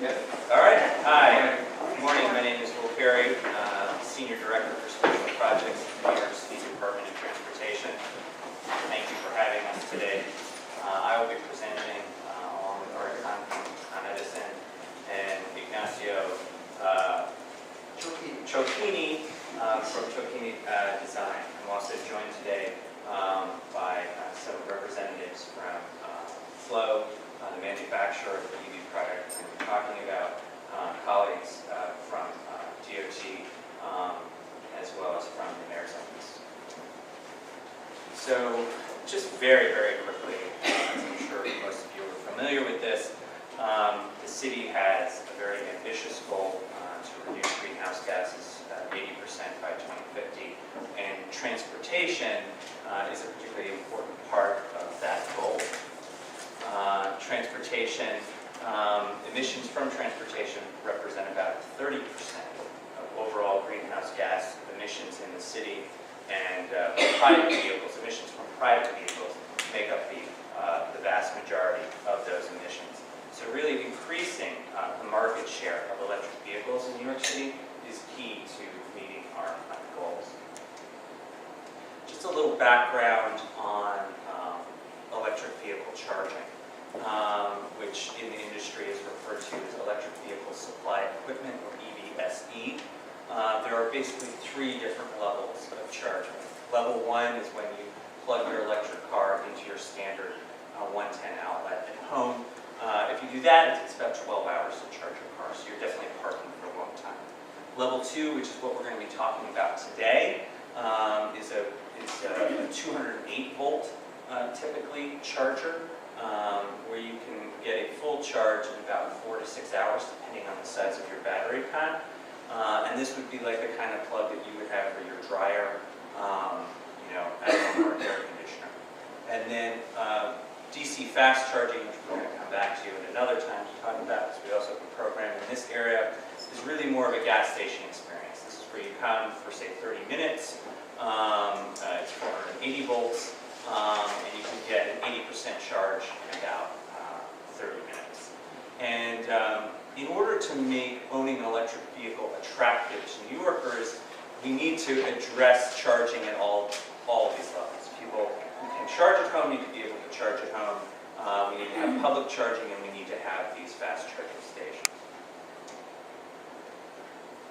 Yep. All right. Hi. Good morning. My name is Will Perry, Senior Director for Special Projects in the New York City Department of Transportation. Thank you for having us today. I will be presenting along with our Con Edison and Ignacio Ciocchini from Ciocchini Design. I'm also joined today by some representatives from Flow, the manufacturer of the EV product we're talking about, colleagues from DOT, as well as from the Mayor's Office. So, just very, very quickly, as I'm sure most of you are familiar with this, the city has a very ambitious goal to reduce greenhouse gases 80% by 2050, and transportation is a particularly important part of that goal. Emissions from transportation represent about 30% of overall greenhouse gas emissions in the city, and private vehicles, emissions from private vehicles, make up the vast majority of those emissions. So really increasing the market share of electric vehicles in New York City is key to meeting our goals. Just a little background on electric vehicle charging, which in the industry is referred to as electric vehicle supply equipment, or EVSE. There are basically three different levels of charging. Level one is when you plug your electric car into your standard 110 outlet at home. If you do that, it takes about 12 hours to charge your car, so you're definitely parking for a long time. Level two, which is what we're going to be talking about today, is a 208 volt typically charger, where you can get a full charge in about 4 to 6 hours, depending on the size of your battery pack. And this would be like the kind of plug that you would have for your dryer, at home, or air conditioner. And then DC fast charging, which we're going to come back to at another time to talk about, because we also have a program in this area, is really more of a gas station experience. This is where you come for, say, 30 minutes. It's 480 volts, and you can get an 80% charge in about 30 minutes. And in order to make owning an electric vehicle attractive to New Yorkers, we need to address charging at all of these levels. People who can charge at home need to be able to charge at home. We need to have public charging, and we need to have these fast charging stations.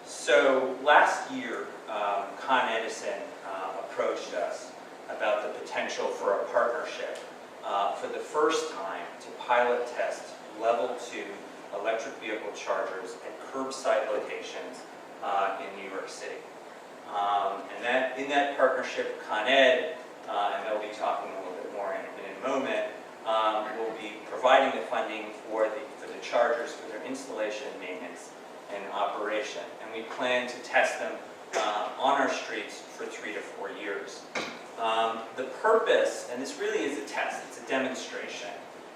So last year, Con Edison approached us about the potential for a partnership for the first time to pilot test level 2 electric vehicle chargers at curbside locations in New York City. And in that partnership, Con Ed, and they'll be talking a little bit more in a moment, will be providing the funding for the chargers for their installation, maintenance, and operation. And we plan to test them on our streets for 3 to 4 years. The purpose, and this really is a test, it's a demonstration,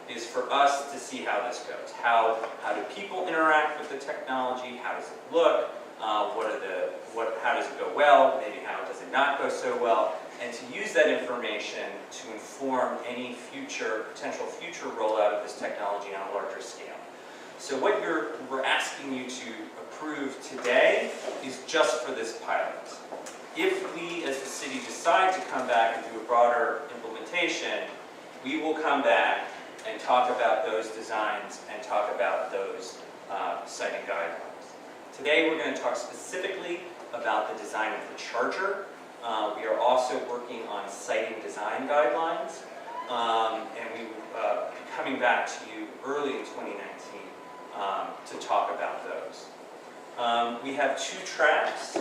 is for us to see how this goes. How do people interact with the technology? How does it look? How does it go well? Maybe how does it not go so well? And to use that information to inform any potential future rollout of this technology on a larger scale. So what we're asking you to approve today is just for this pilot. If we, as the city, decide to come back and do a broader implementation, we will come back and talk about those designs and talk about those siting guidelines. Today we're going to talk specifically about the design of the charger. We are also working on siting design guidelines, and we will be coming back to you early in 2019 to talk about those. We have 2 tracks.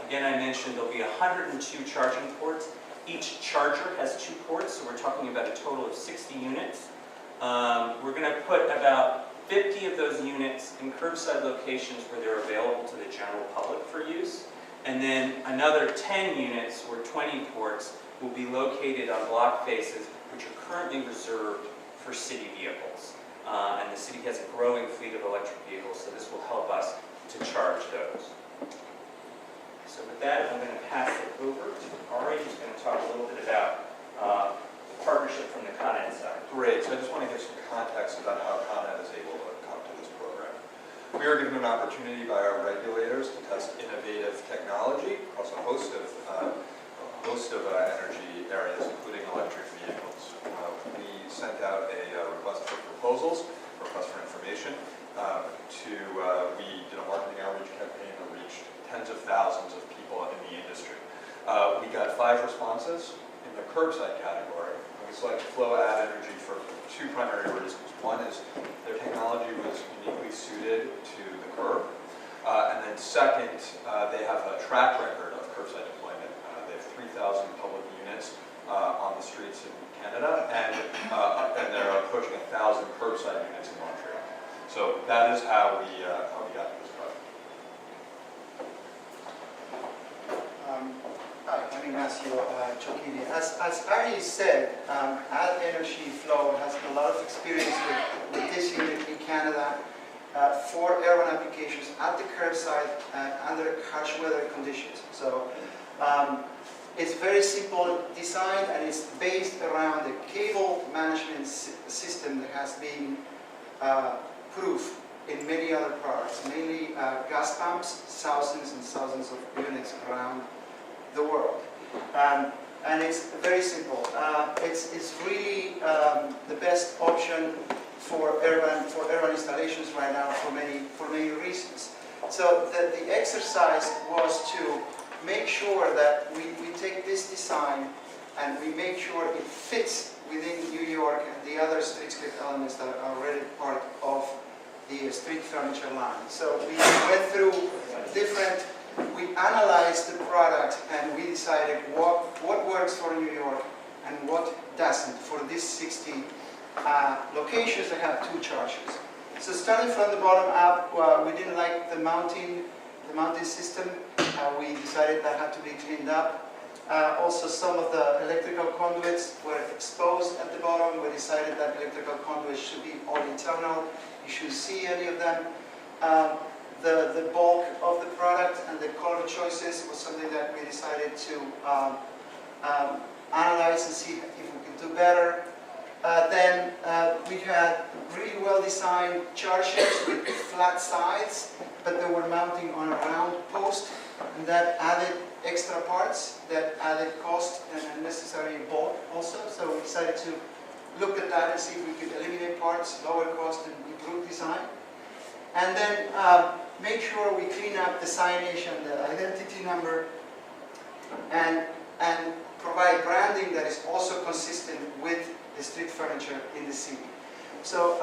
Again, I mentioned there'll be 102 charging ports. Each charger has 2 ports, so we're talking about a total of 60 units. We're going to put about 50 of those units in curbside locations where they're available to the general public for use. And then another 10 units, or 20 ports, will be located on block faces which are currently reserved for city vehicles. And the city has a growing fleet of electric vehicles, so this will help us to charge those. So with that, I'm going to pass it over to Ari, who's going to talk a little bit about the partnership from the Con Ed side. Great. So I just want to give some context about how Con Ed is able to come to this program. We were given an opportunity by our regulators to test innovative technology across a host of energy areas, including electric vehicles. We sent out a request for proposals, request for information. We did a marketing outreach campaign that reached tens of thousands of people in the industry. We got 5 responses in the curbside category. We selected Flow Ad Energy for 2 primary reasons. One is their technology was uniquely suited to the curb. And then second, they have a track record of curbside deployment. They have 3,000 public units on the streets in Canada, and they're approaching 1,000 curbside units in Montreal. So that is how we got to this product. Hi, I'm Ignacio Ciocchini. As Ari said, Ad Energy Flow has a lot of experience with this unit in Canada for urban applications at the curbside and under harsh weather conditions. So it's very simple design, and it's based around a cable management system that has been proof in many other products, mainly gas pumps, thousands and thousands of units around the world. And it's very simple. It's really the best option for urban installations right now for many reasons. So the exercise was to make sure that we take this design and we make sure it fits within New York and the other streetscape elements that are already part of the street furniture line. So we went through we analyzed the product and we decided what works for New York and what doesn't for these 60 locations that have 2 chargers. So starting from the bottom up, we didn't like the mounting system. We decided that had to be cleaned up. Also, some of the electrical conduits were exposed at the bottom. We decided that electrical conduits should be all internal. You shouldn't see any of them. The bulk of the product and the color choices was something that we decided to analyze and see if we could do better. Then we had really well-designed chargers with flat sides, but they were mounting on a round post, and that added extra parts, that added cost and unnecessary bulk also. So we decided to look at that and see if we could eliminate parts, lower cost, and improve design. And then make sure we clean up the signage and the identity number, and provide branding that is also consistent with the street furniture in the city. So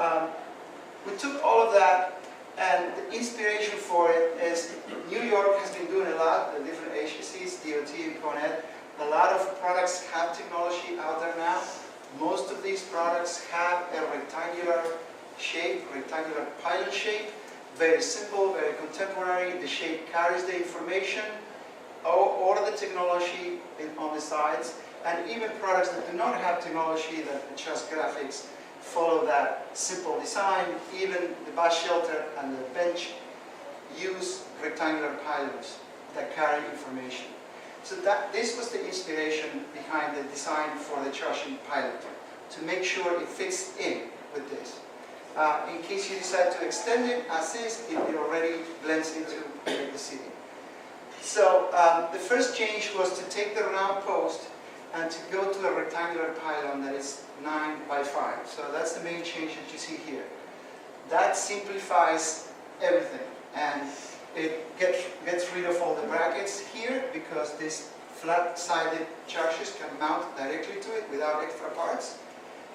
we took all of that, and the inspiration for it is New York has been doing a lot, the different agencies, DOT and CONED. A lot of products have technology out there now. Most of these products have a rectangular shape, rectangular pilot shape. Very simple, very contemporary. The shape carries the information or the technology on the sides. And even products that do not have technology, that just graphics, follow that simple design. Even the bus shelter and the bench use rectangular pylons that carry information. So this was the inspiration behind the design for the charging pilot, to make sure it fits in with this. In case you decide to extend it as is, it already blends into the city. So the first change was to take the round post and to go to a rectangular pylon that is 9 by 5. So that's the main change that you see here. That simplifies everything, and it gets rid of all the brackets here, because these flat-sided chargers can mount directly to it without extra parts.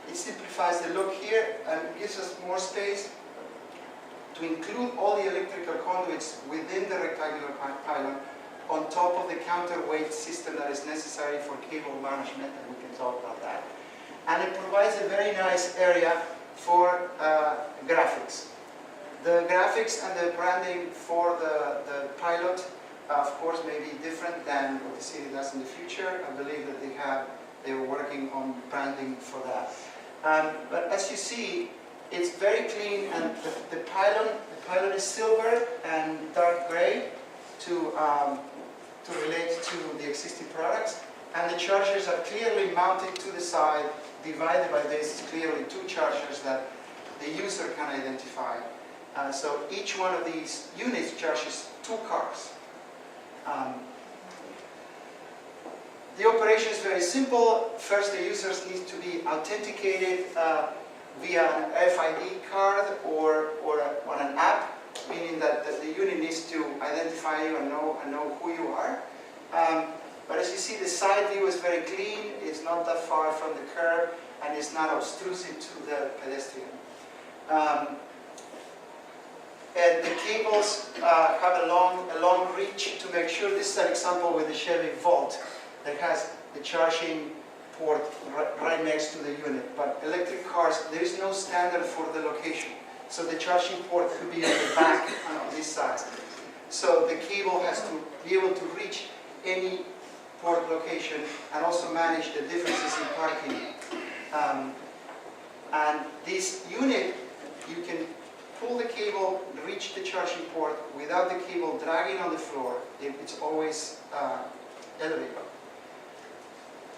It simplifies the look here and gives us more space to include all the electrical conduits within the rectangular pylon, on top of the counterweight system that is necessary for cable management, and we can talk about that. And it provides a very nice area for graphics. The graphics and the branding for the pilot, of course, may be different than what the city does in the future. I believe that they were working on branding for that. But as you see, it's very clean, and the pylon is silver and dark gray to relate to the existing products, and the chargers are clearly mounted to the side, divided by this clearly 2 chargers that the user can identify. So each one of these units charges 2 cars. The operation is very simple. First, the users need to be authenticated via an RFID card or on an app, meaning that the unit needs to identify you and know who you are. But as you see, the side view is very clean. It's not that far from the curb, and it's not obtrusive to the pedestrian. And the cables have a long reach to make sure. This is an example with the Chevy Volt that has the charging port right next to the unit. But electric cars, there is no standard for the location. So the charging port could be on the back on this side. So the cable has to be able to reach any port location and also manage the differences in parking. And this unit, you can pull the cable, reach the charging port without the cable dragging on the floor. It's always elevated.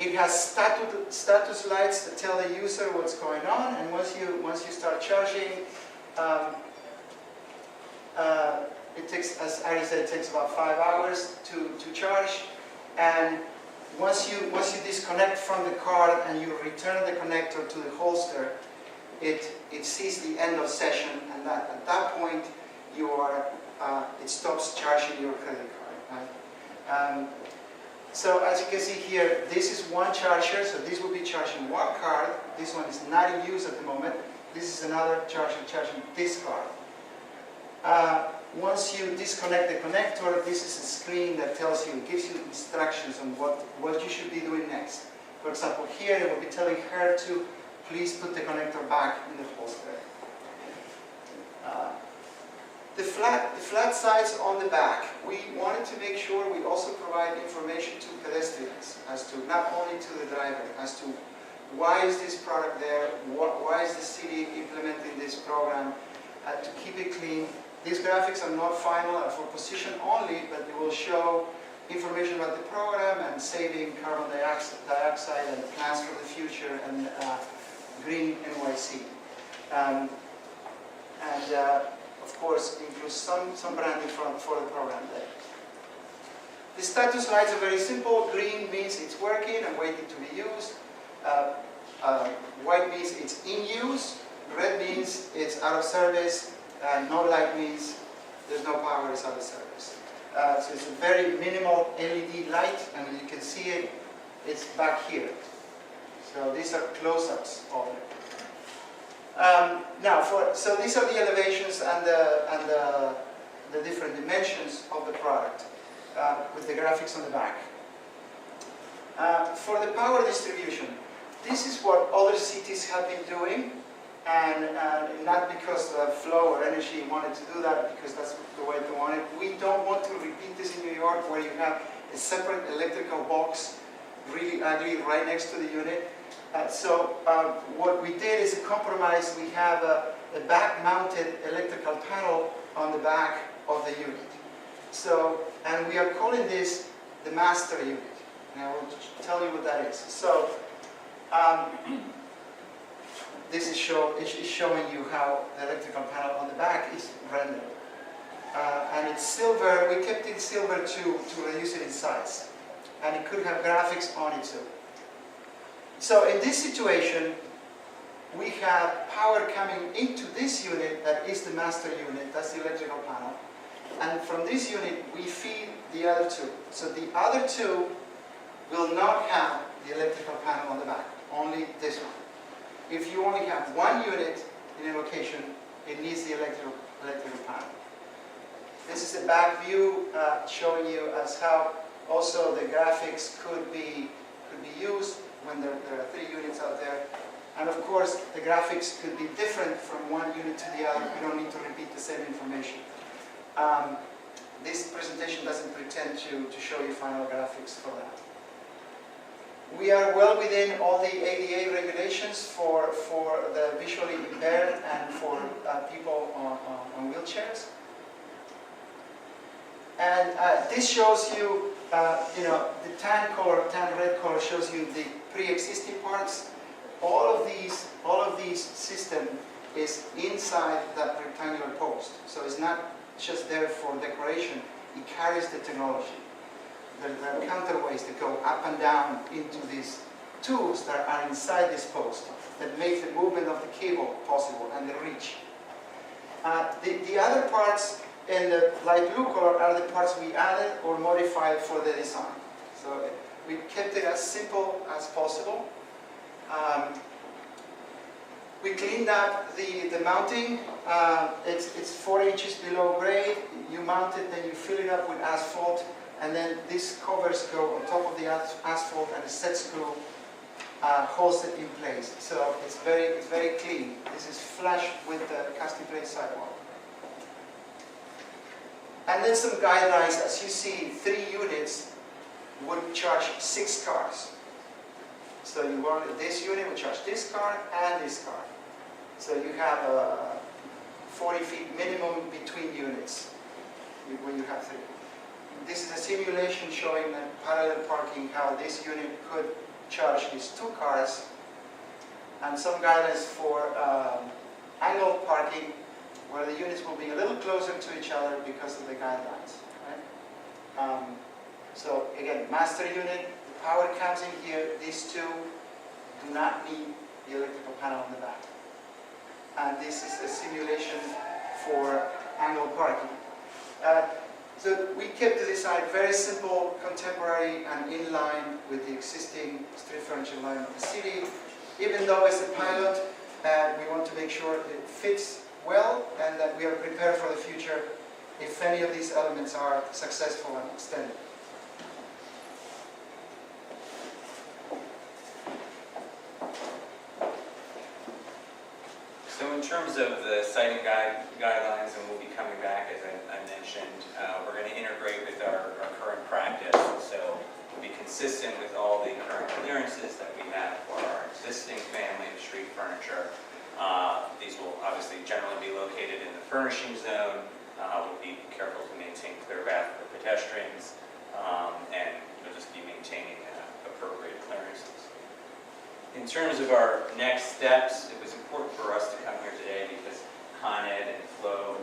It has status lights that tell the user what's going on, and once you start charging, it takes, as Ari said, it takes about 5 hours to charge. And once you disconnect from the card and you return the connector to the holster, it sees the end of session, and at that point it stops charging your credit card. Right? So as you can see here, this is one charger, so this will be charging one card. This one is not in use at the moment. This is another charger charging this card. Once you disconnect the connector, this is a screen that tells you, gives you instructions on what you should be doing next. For example, here it will be telling her to please put the connector back in the holster. The flat sides on the back, we wanted to make sure we also provide information to pedestrians as to, not only to the driver, as to why is this product there, why is the city implementing this program, to keep it clean. These graphics are not final, are for position only, but they will show information about the program and saving carbon dioxide and plans for the future and green NYC. Of course, includes some branding for the program there. The status lights are very simple. Green means it's working and waiting to be used. White means it's in use. Red means it's out of service. No light means there's no power, it's out of service. So it's a very minimal LED light, and you can see it, it's back here. So these are close-ups of it. So these are the elevations and the different dimensions of the product with the graphics on the back. For the power distribution, this is what other cities have been doing, and not because Flow or Energy wanted to do that, because that's the way they want it. We don't want to repeat this in New York, where you have a separate electrical box, really ugly, right next to the unit. So what we did is a compromise. We have a back-mounted electrical panel on the back of the unit. So, and we are calling this the master unit. And I will tell you what that is. So, this is showing you how the electrical panel on the back is rendered. And it's silver. We kept it silver to reduce it in size. And it could have graphics on it too. So in this situation, we have power coming into this unit that is the master unit, that's the electrical panel. And from this unit, we feed the other two. So the other two will not have the electrical panel on the back, only this one. If you only have one unit in a location, it needs the electrical panel. This is a back view showing you as how also the graphics could be used when there are 3 units out there. And of course, the graphics could be different from one unit to the other. We don't need to repeat the same information. This presentation doesn't pretend to show you final graphics for that. We are well within all the ADA regulations for the visually impaired and for people on wheelchairs. And this shows you, the tan red color shows you the pre-existing parts. All of these systems is inside that rectangular post. So it's not just there for decoration, it carries the technology. There are counterweights that go up and down into these tubes that are inside this post that make the movement of the cable possible and the reach. The other parts in the light blue color are the parts we added or modified for the design. So we kept it as simple as possible. We cleaned up the mounting. It's 4 inches below grade. You mount it, then you fill it up with asphalt, and then these covers go on top of the asphalt, and a set screw holds it in place. So it's very clean. This is flush with the casting plate sidewalk. And then some guidelines. As you see, 3 units would charge 6 cars. So you want this unit would charge this car and this car. So you have 40 feet minimum between units when you have 3. This is a simulation showing the parallel parking, how this unit could charge these 2 cars, and some guidelines for angled parking, where the units will be a little closer to each other because of the guidelines. Right? So again, master unit, the power comes in here. These 2 do not need the electrical panel on the back. And this is a simulation for angled parking. So we kept the design very simple, contemporary, and in line with the existing street furniture line of the city. Even though it's a pilot, we want to make sure it fits well and that we are prepared for the future if any of these elements are successful and extended. So in terms of the siting guidelines, and we'll be coming back, as I mentioned, we're going to integrate with our current practice. So we'll be consistent with all the current clearances that we have for our existing family of street furniture. These will obviously generally be located in the furnishing zone. We'll be careful to maintain clear path for pedestrians, and we'll just be maintaining appropriate clearances. In terms of our next steps, it was important for us to come here today because Con Ed and Flo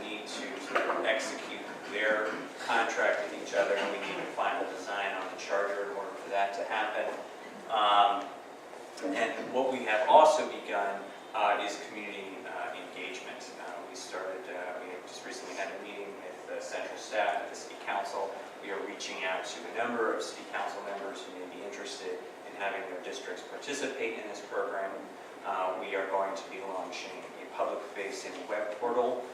need to sort of execute their contract with each other, and we need a final design on the charter in order for that to happen. And what we have also begun is community engagement. We just recently had a meeting with the central staff at the City Council. We are reaching out to a number of City Council members who may be interested in having their districts participate in this program. We are going to be launching a public-facing web portal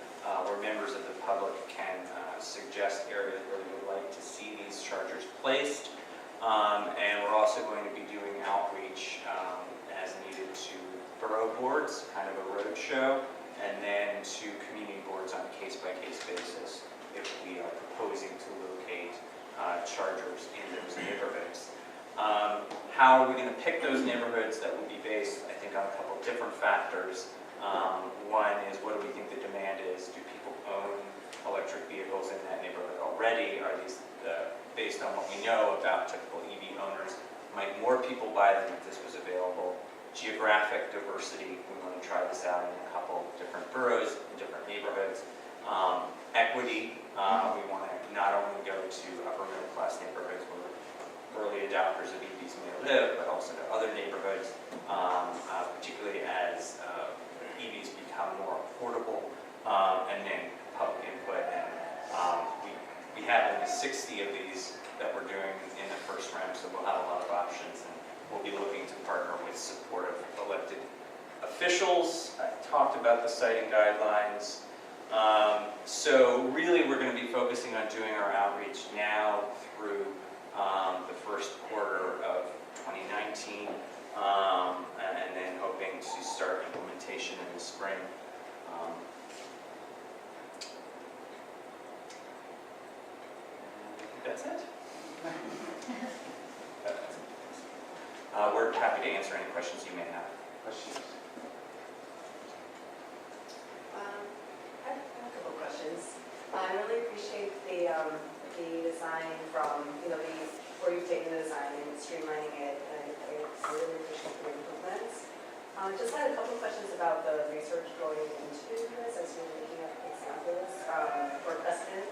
where members of the public can suggest areas where they would like to see these chargers placed. And we're also going to be doing outreach as needed to borough boards, kind of a road show, and then to community boards on a case-by-case basis if we are proposing to locate chargers in those neighborhoods. How are we going to pick those neighborhoods? That will be based, I think, on a couple different factors. One is, what do we think the demand is? Do people own electric vehicles in that neighborhood already? Are these, based on what we know about typical EV owners, might more people buy them if this was available? Geographic diversity, we want to try this out in a couple different boroughs, in different neighborhoods. Equity, we want to not only go to upper middle class neighborhoods where early adopters of EVs may live, but also to other neighborhoods, particularly as EVs become more affordable, and then public input. And we have only 60 of these that we're doing in the first round, so we'll have a lot of options, and we'll be looking to partner with supportive elected officials. I talked about the siting guidelines. So really we're going to be focusing on doing our outreach now through the first quarter of 2019, and then hoping to start implementation in the spring. That's it. We're happy to answer any questions you may have. Questions? I have a couple of questions. I really appreciate the design from, where you've taken the design and streamlining it, and I really appreciate the improvements. Just had a couple questions about the research going into this as you're looking at examples for precedent.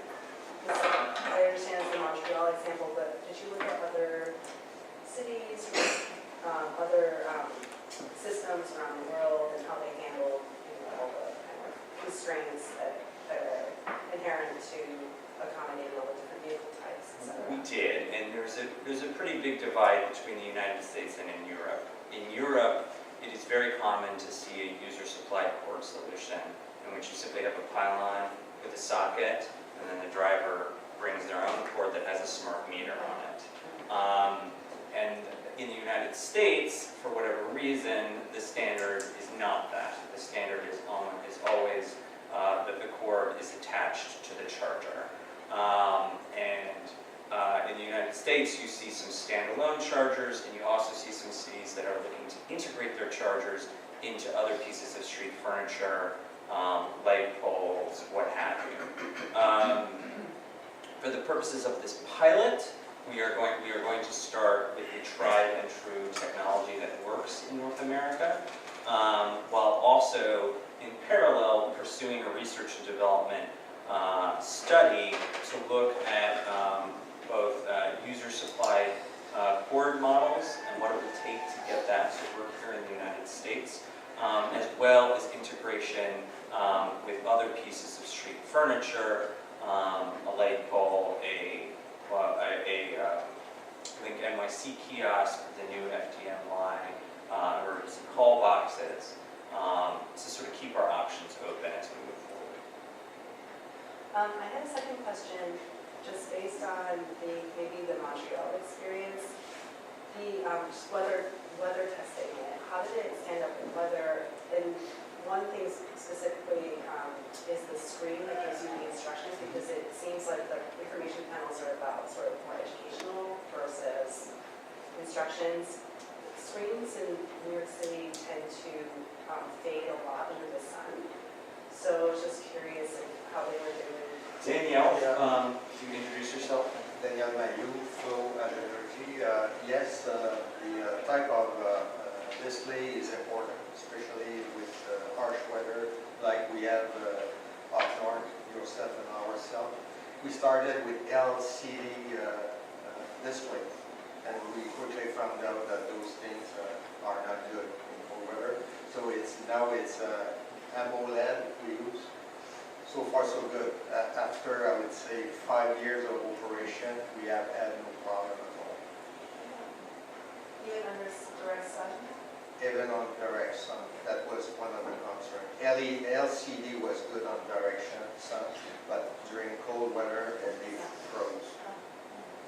I understand it's the Montreal example, but did you look at other cities, other systems around the world and how they handle all the kind of constraints that are inherent to accommodating all the different vehicle types, et cetera? We did, and there's a pretty big divide between the United States and in Europe. In Europe, it is very common to see a user-supplied cord solution in which you simply have a pylon with a socket, and then the driver brings their own cord that has a smart meter on it. And in the United States, for whatever reason, the standard is not that. The standard is always that the cord is attached to the charger. In the United States, you see some standalone chargers, and you also see some cities that are looking to integrate their chargers into other pieces of street furniture, light poles, what have you. For the purposes of this pilot, we are going to start with the tried and true technology that works in North America, while also in parallel pursuing a research and development study to look at both user-supplied cord models and what it would take to get that to work here in the United States, as well as integration with other pieces of street furniture, a light pole, a Link NYC kiosk, the new FDM line, emergency call boxes, to sort of keep our options open as we move forward. I had a second question, just based on maybe the Montreal experience, the weather testing it. How did it stand up in weather? And one thing specifically is the screen that gives you the instructions, because it seems like the information panels are about sort of more educational versus instructions. Screens in New York City tend to fade a lot under the sun. So I was just curious of how they were doing. Danielle, could you introduce yourself? Daniel Mayu, Flow and Energy. Yes, the type of display is important, especially with harsh weather like we have up north, yourself and ourselves. We started with LCD display, and we quickly found out that those things are not good in cold weather. So now it's AMOLED we use. So far so good. After, I would say, 5 years of operation, we have had no problem at all. Even under direct sun? Even on direct sun, that was one of the concerns. LCD was good on direction sun, but during cold weather, they froze.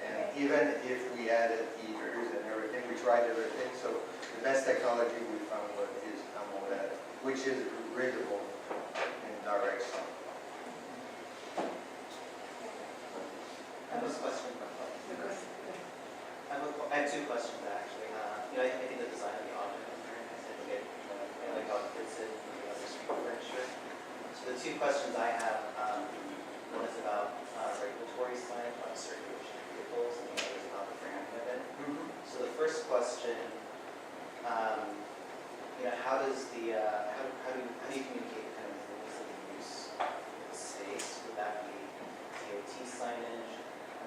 And even if we added heaters and everything, we tried everything, so the best technology we found is AMOLED, which is readable in direct sun. I have a question. I have two questions actually. I think the design of the object is very nice. I think I like how it fits in with the other street furniture. So the two questions I have, one is about regulatory side on circulation of vehicles, and the other is about the branding of it. So the first question, how does the how do you communicate kind of the rules of the use of the space? Would that be DOT signage?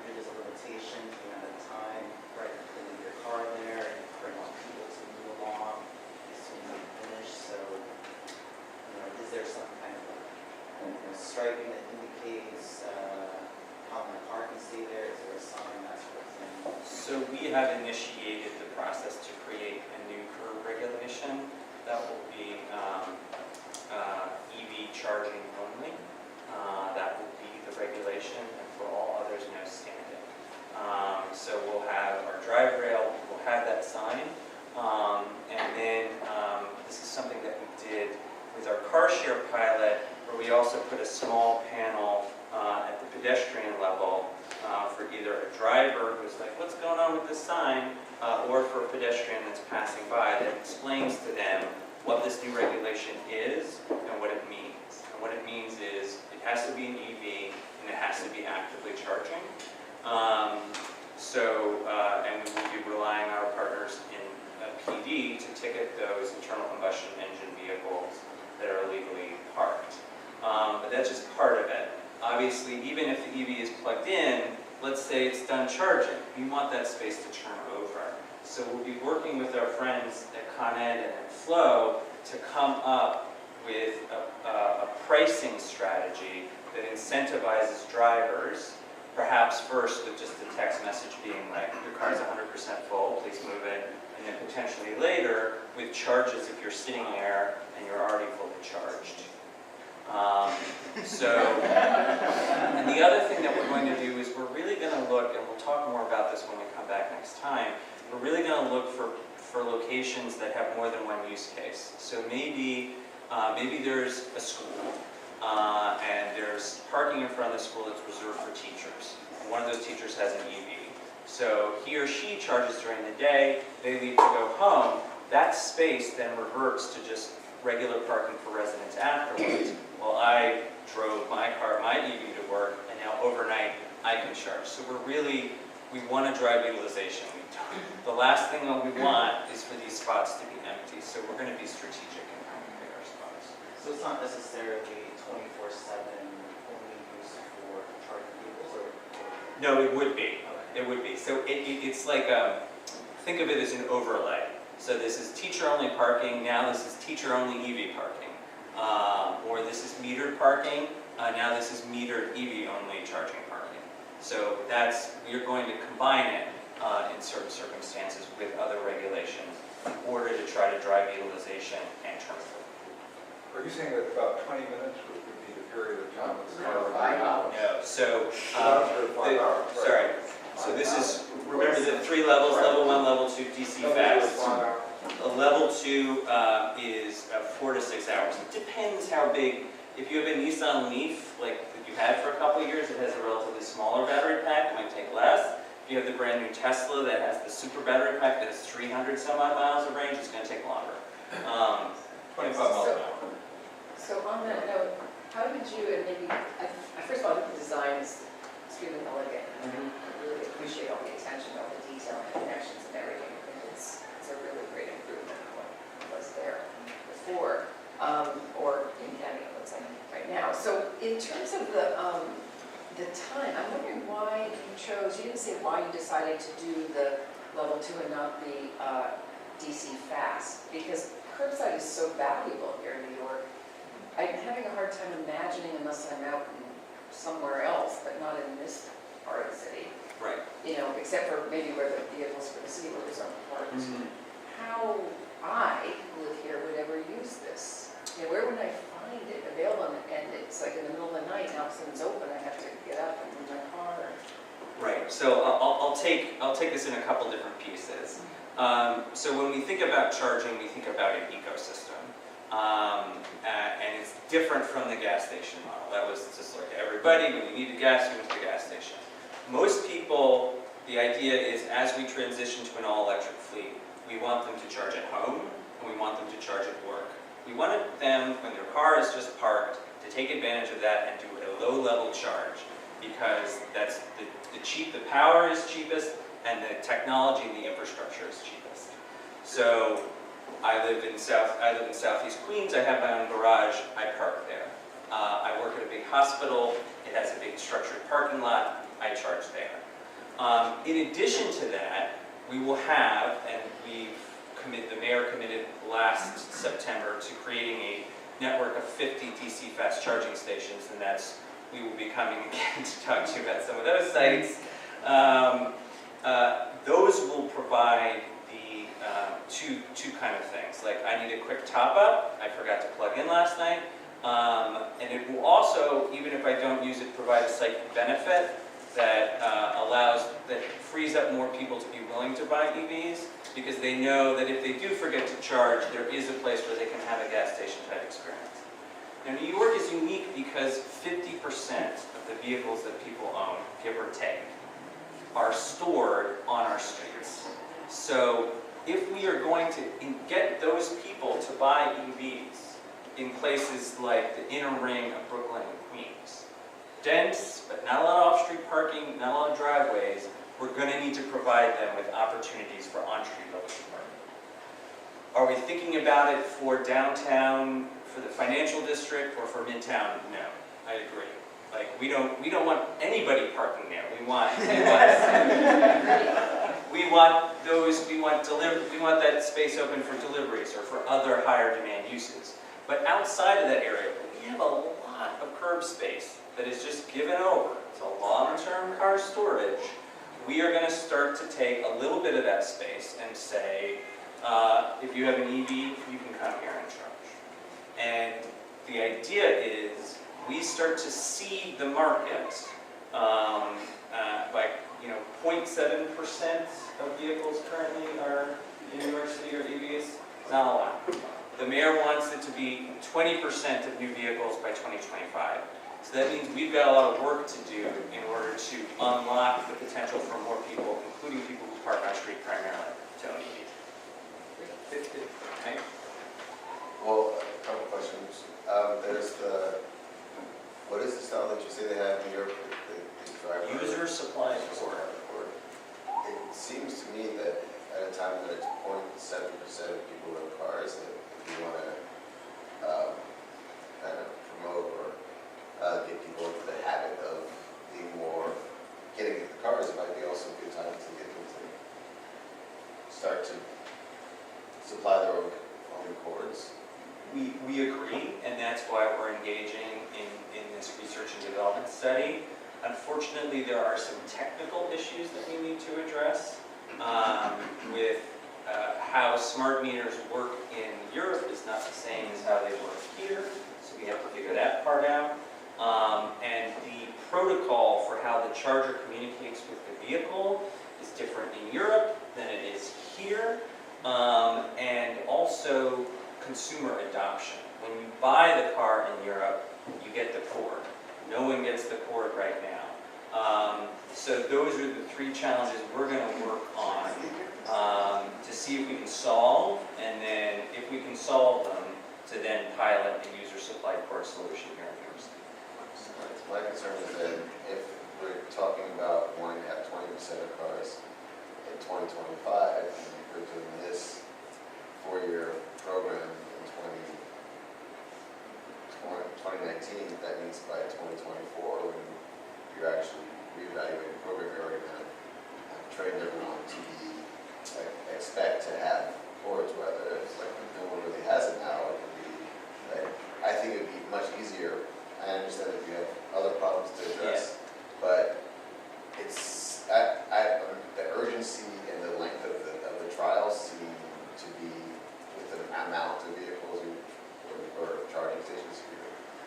There's a limitation, you know, the time, right, to leave your car there, and for want people to move along as soon as you finish. So, is there some kind of striping that indicates how my car can stay there? Is there a sign, that sort of thing? So we have initiated the process to create a new curb regulation that will be EV charging only. That will be the regulation, and for all others, no standing. So we'll have our drive rail, we'll have that sign, and then this is something that we did with our car share pilot, where we also put a small panel at the pedestrian level for either a driver who's like, what's going on with this sign, or for a pedestrian that's passing by that explains to them what this new regulation is and what it means. And what it means is it has to be an EV and it has to be actively charging. And we will be relying on our partners in PD to ticket those internal combustion engine vehicles that are illegally parked. But that's just part of it. Obviously, even if the EV is plugged in, let's say it's done charging, we want that space to turn over. So we'll be working with our friends at Con Ed and at Flow to come up with a pricing strategy that incentivizes drivers, perhaps first with just a text message being like, your car's 100% full, please move it, and then potentially later with charges if you're sitting there and you're already fully charged. And the other thing that we're going to do is we're really going to look, and we'll talk more about this when we come back next time, we're really going to look for locations that have more than one use case. So maybe there's a school, and there's parking in front of the school that's reserved for teachers. And one of those teachers has an EV. So he or she charges during the day, they leave to go home. That space then reverts to just regular parking for residents afterwards. Well, I drove my car, my EV to work, and now overnight I can charge. So we want to drive utilization. The last thing that we want is for these spots to be empty. So we're going to be strategic in how we pick our spots. So it's not necessarily 24/7 only used for charging vehicles, or? No, it would be. It would be. So it's like, think of it as an overlay. So this is teacher-only parking, now this is teacher-only EV parking. Or this is metered parking, now this is metered EV-only charging parking. So we're going to combine it in certain circumstances with other regulations in order to try to drive utilization and turnover. Are you saying that about 20 minutes would be the period of time that's No, 5 hours. No, so, for 5 hours, right? sorry. So this is, remember the 3 levels, level 1, level 2, DC fast. A level 2 is 4 to 6 hours. It depends how big. If you have a Nissan Leaf, like that you had for a couple of years, it has a relatively smaller battery pack, it might take less. If you have the brand new Tesla that has the super battery pack that has 300 some odd miles of range, it's going to take longer. 25 miles an hour. So on that note, how did you, and maybe, first of all, I think the design is extremely elegant. I really appreciate all the attention, all the detail and connections and everything. I think it's a really great improvement on what was there before, or in Canada, it looks like right now. So in terms of the time, I'm wondering why you didn't say why you decided to do the level 2 and not the DC fast, because curbside is so valuable here in New York. I'm having a hard time imagining, unless I'm out somewhere else, but not in this part of the city. Right. Except for maybe where the vehicles for the city workers are parked. How I, who live here, would ever use this? Where would I find it available? And it's like in the middle of the night, now since it's open, I have to get up and move my car. Right. So I'll take this in a couple different pieces. So when we think about charging, we think about an ecosystem. And it's different from the gas station model. That was just like everybody, when you needed gas, you went to the gas station. Most people, the idea is as we transition to an all-electric fleet, we want them to charge at home, and we want them to charge at work. We wanted them, when their car is just parked, to take advantage of that and do a low-level charge, because that's the power is cheapest, and the technology and the infrastructure is cheapest. So I live in Southeast Queens. I have my own garage. I park there. I work at a big hospital. It has a big structured parking lot. I charge there. In addition to that, we will have, and the mayor committed last September to creating a network of 50 DC fast charging stations, and we will be coming again to talk to you about some of those sites. Those will provide the two kind of things. Like, I need a quick top up. I forgot to plug in last night. And it will also, even if I don't use it, provide a site benefit that that frees up more people to be willing to buy EVs, because they know that if they do forget to charge, there is a place where they can have a gas station type experience. Now, New York is unique because 50% of the vehicles that people own, give or take, are stored on our streets. So if we are going to get those people to buy EVs in places like the inner ring of Brooklyn and Queens, dense, but not a lot of off-street parking, not a lot of driveways, we're going to need to provide them with opportunities for on-street level parking. Are we thinking about it for downtown, for the financial district, or for Midtown? No, I agree. Like, we don't want anybody parking there. We want that space open for deliveries or for other higher demand uses. But outside of that area, we have a lot of curb space that is just given over to long-term car storage. We are going to start to take a little bit of that space and say, if you have an EV, you can come here and charge. And the idea is we start to seed the market by 0.7% of vehicles currently are in New York City are EVs. Not a lot. The mayor wants it to be 20% of new vehicles by 2025. So that means we've got a lot of work to do in order to unlock the potential for more people, including people who park on street primarily, to own EVs. Okay. Well, a couple questions. What is the style that you say they have in New York? The driver? User supplied core. It seems to me that at a time when it's 0.7% of people in cars, that if you want to kind of promote or get people into the habit of being more getting into the cars, it might be also a good time to get them to start to supply their own cords. We agree, and that's why we're engaging in this research and development study. Unfortunately, there are some technical issues that we need to address with how smart meters work in Europe is not the same as how they work here, so we have to figure that part out. And the protocol for how the charger communicates with the vehicle is different in Europe than it is here. And also consumer adoption. When you buy the car in Europe, you get the cord. No one gets the cord right now. So those are the three challenges we're going to work on to see if we can solve, and then if we can solve them, to then pilot a user-supplied cord solution here in New York City. My concern is that if we're talking about wanting to have 20% of cars in 2025, and we're doing this 4-year program in 2019, that means by 2024, when you're actually reevaluating the program, you're already going to have trained everyone to be, expect to have cords, whether it's like no one really has it now. It could be, I think it would be much easier. I understand that you have other problems to address, but it's the urgency and the length of the trials seem to be with the amount of vehicles or charging stations you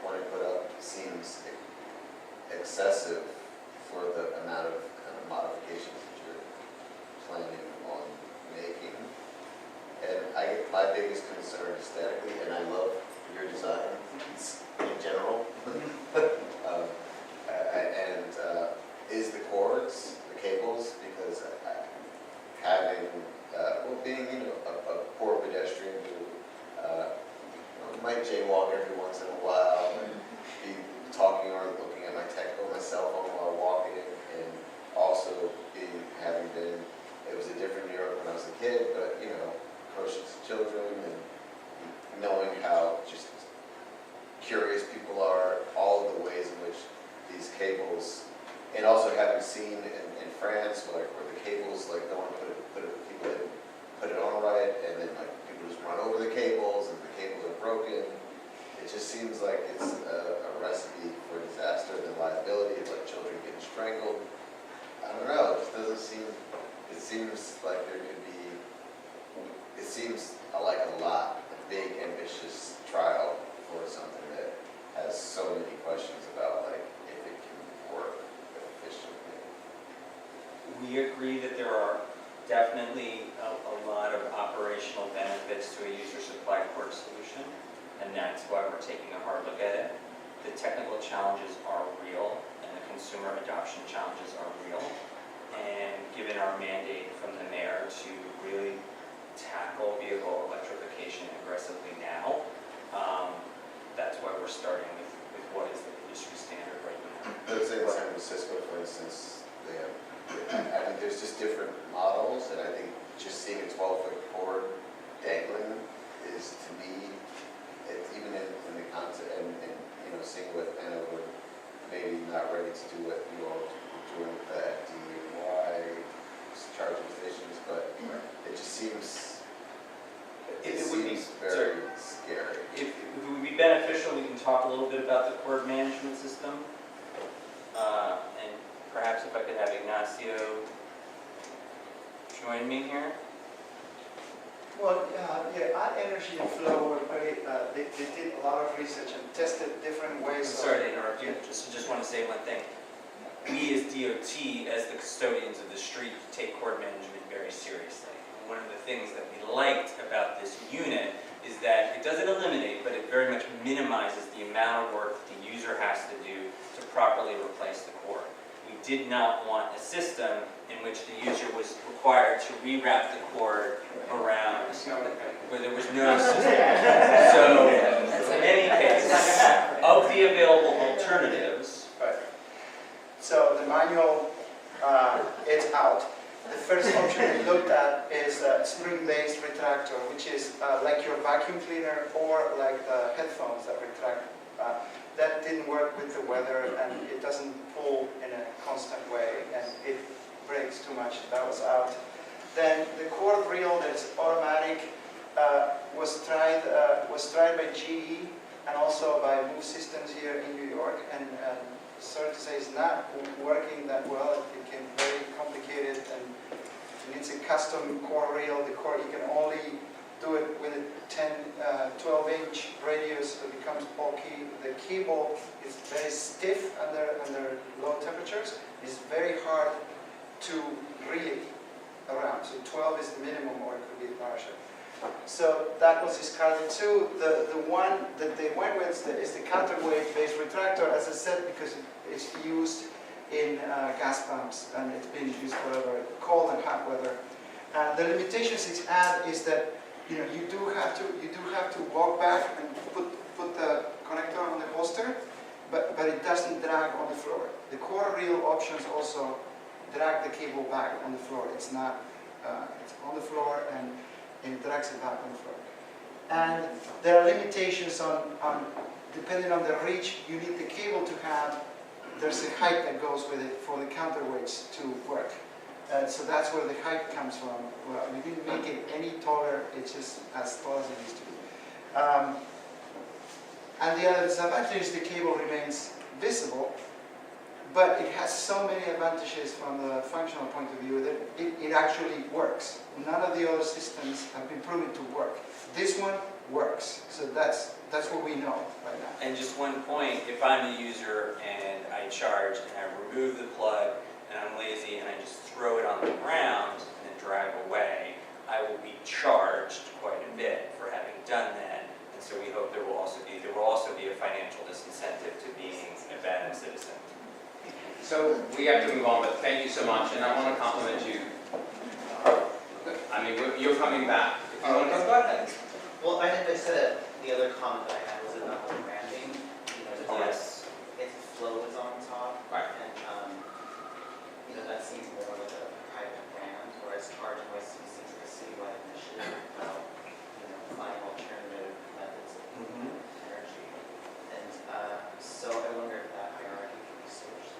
want to put up seems excessive for the amount of kind of modifications that you're planning on making. And my biggest concern aesthetically, and I love your design in general, is the cords, the cables, because having, being a poor pedestrian who might jaywalk every once in a while, be talking or looking at my cell phone while walking, and also having been, it was a different New York when I was a kid, but approaching children and knowing how just curious people are, all of the ways in which these cables, and also having seen in France where the cables, no one people didn't put it on right, and then people just run over the cables and the cables are broken. It just seems like it's a recipe for disaster and liability, like children getting strangled. I don't know, it just doesn't seem, it seems like there could be, it seems like a lot, a big, ambitious trial for something that has so many questions about if it can work efficiently. We agree that there are definitely a lot of operational benefits to a user-supplied cord solution, and that's why we're taking a hard look at it. The technical challenges are real, and the consumer adoption challenges are real. And given our mandate from the mayor to really tackle vehicle electrification aggressively now, that's why we're starting with what is the industry standard right now. Let's say in San Francisco, for instance, they have, I think there's just different models, and I think just seeing a 12-foot cord dangling is to me, even in the concept, and seeing what Anna would maybe not ready to do what you all are doing with the FDY charging stations, but it just seems, It would be, very scary. if it would be beneficial, we can talk a little bit about the cord management system. And perhaps if I could have Ignacio join me here. Well, at Energy and Flow, were they did a lot of research and tested different I'm ways. sorry to interrupt you, just want to say one thing. We as DOT, as the custodians of the street, take cord management very seriously. And one of the things that we liked about this unit is that it doesn't eliminate, but it very much minimizes the amount of work that the user has to do to properly replace the cord. We did not want a system in which the user was required to rewrap the cord around where there was no system. So, in any case, of the available alternatives, Right. So the manual is out. The first option we looked at is a spring-based retractor, which is like your vacuum cleaner or like the headphones that retract. That didn't work with the weather, and it doesn't pull in a constant way, and it breaks too much. That was out. Then the cord reel that's automatic was tried by GE and also by Move Systems here in New York, and sorry to say it's not working that well. It became very complicated, and it needs a custom cord reel. The cord, you can only do it with a 12-inch radius, so it becomes bulky. The cable is very stiff under low temperatures. It's very hard to reel around. So 12 is the minimum, or it could be larger. So that was discarded too. The one that they went with is the counterweight-based retractor, as I said, because it's used in gas pumps, and it's been used forever, cold and hot weather. The limitations it's add is that you do have to walk back and put the connector on the holster, but it doesn't drag on the floor. The cord reel options also drag the cable back on the floor. It's not it's on the floor, and it drags it back on the floor. And there are limitations on depending on the reach you need the cable to have. There's a height that goes with it for the counterweights to work. So that's where the height comes from. Well, we didn't make it any taller, it's just as tall as it used to be. And the other disadvantage is the cable remains visible, but it has so many advantages from the functional point of view that it actually works. None of the other systems have been proven to work. This one works, so that's what we know right now. and just one point, if I'm the user and I charge and I remove the plug and I'm lazy and I just throw it on the ground and then drive away, I will be charged quite a bit for having done that. And so we hope there will also be a financial disincentive to being a bad citizen. So we have to move on, but thank you so much, and I want to compliment you. I mean, you're coming back. If you want to go ahead. Well, I said that the other comment that I had was about the branding. Yes. Its flow is on top. Right. And, that seems more like a private brand, whereas Charging West seems like a citywide initiative about, finding alternative methods of energy. And so I wonder if that hierarchy can be switched.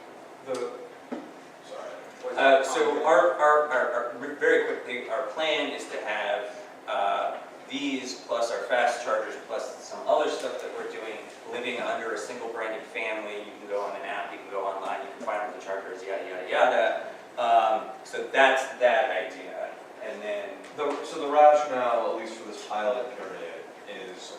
So our very quickly, our plan is to have these plus our fast chargers plus some other stuff that we're doing living under a single branded family. You can go on an app, you can go online, you can find where the charger is, yada, yada, yada. So that's that idea. And then, So the rationale, at least for this pilot period, is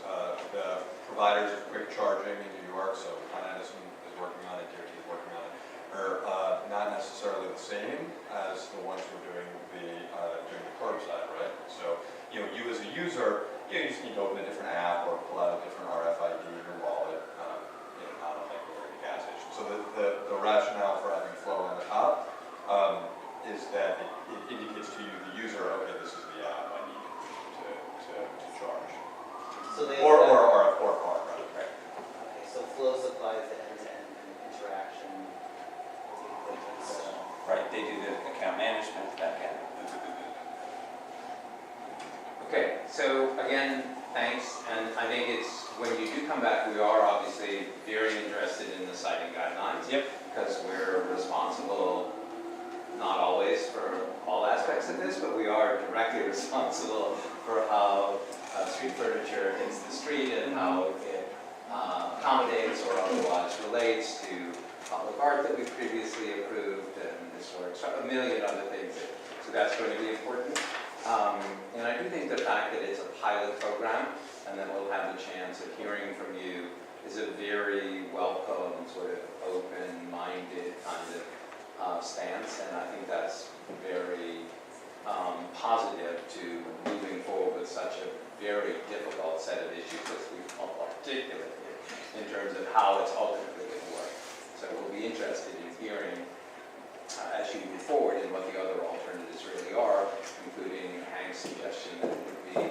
the providers of quick charging in New York, so Con Edison is working on it, DOT is working on it, are not necessarily the same as the ones who are doing the curbside, right? So, you as a user, you just need to open a different app or pull out a different RFID in your wallet, not unlike going to a gas station. So the rationale for having flow on the top is that it indicates to you, the user, okay, this is the app I need to charge. So they Or card, rather. Okay, so flow supplies the end-to-end interaction with the equipment. So right, they do the account management back end. Okay, So again, thanks, and I think it's, when you do come back, we are obviously very interested in the citing guidelines. Yep. Because we're responsible, not always for all aspects of this, but we are directly responsible for how street furniture hits the street and how it accommodates or otherwise relates to public art that we've previously approved and historic, a million other things. So that's going to be important. And I do think the fact that it's a pilot program and that we'll have the chance of hearing from you is a very welcome, sort of open-minded kind of stance, and I think that's very positive to moving forward with such a very difficult set of issues as we've all articulated in terms of how it's ultimately going to work. So we'll be interested in hearing as you move forward in what the other alternatives really are, including Hank's suggestion that it would be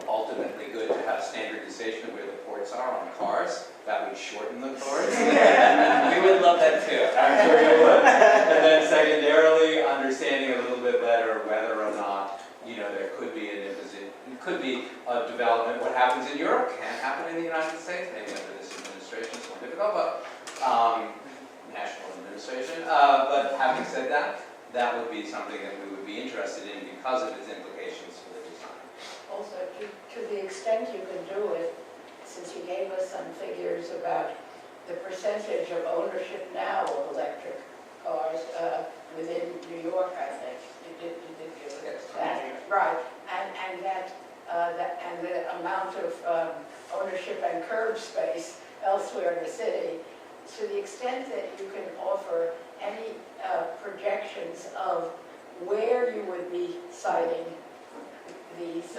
ultimately good to have standardization of where the ports are on cars. That would shorten the course. We would love that too. I'm sure you would. And then secondarily, understanding a little bit better whether or not, there could be an imposition, it could be a development. What happens in Europe can't happen in the United States. Maybe under this administration it's more difficult, but national administration. But having said that, that would be something that we would be interested in because of its implications for the design. Also, to the extent you can do it, since you gave us some figures about the percentage of ownership now of electric cars within New York, I think. You did give Yes. that, right? And the amount of ownership and curb space elsewhere in the city. To the extent that you can offer any projections of where you would be citing these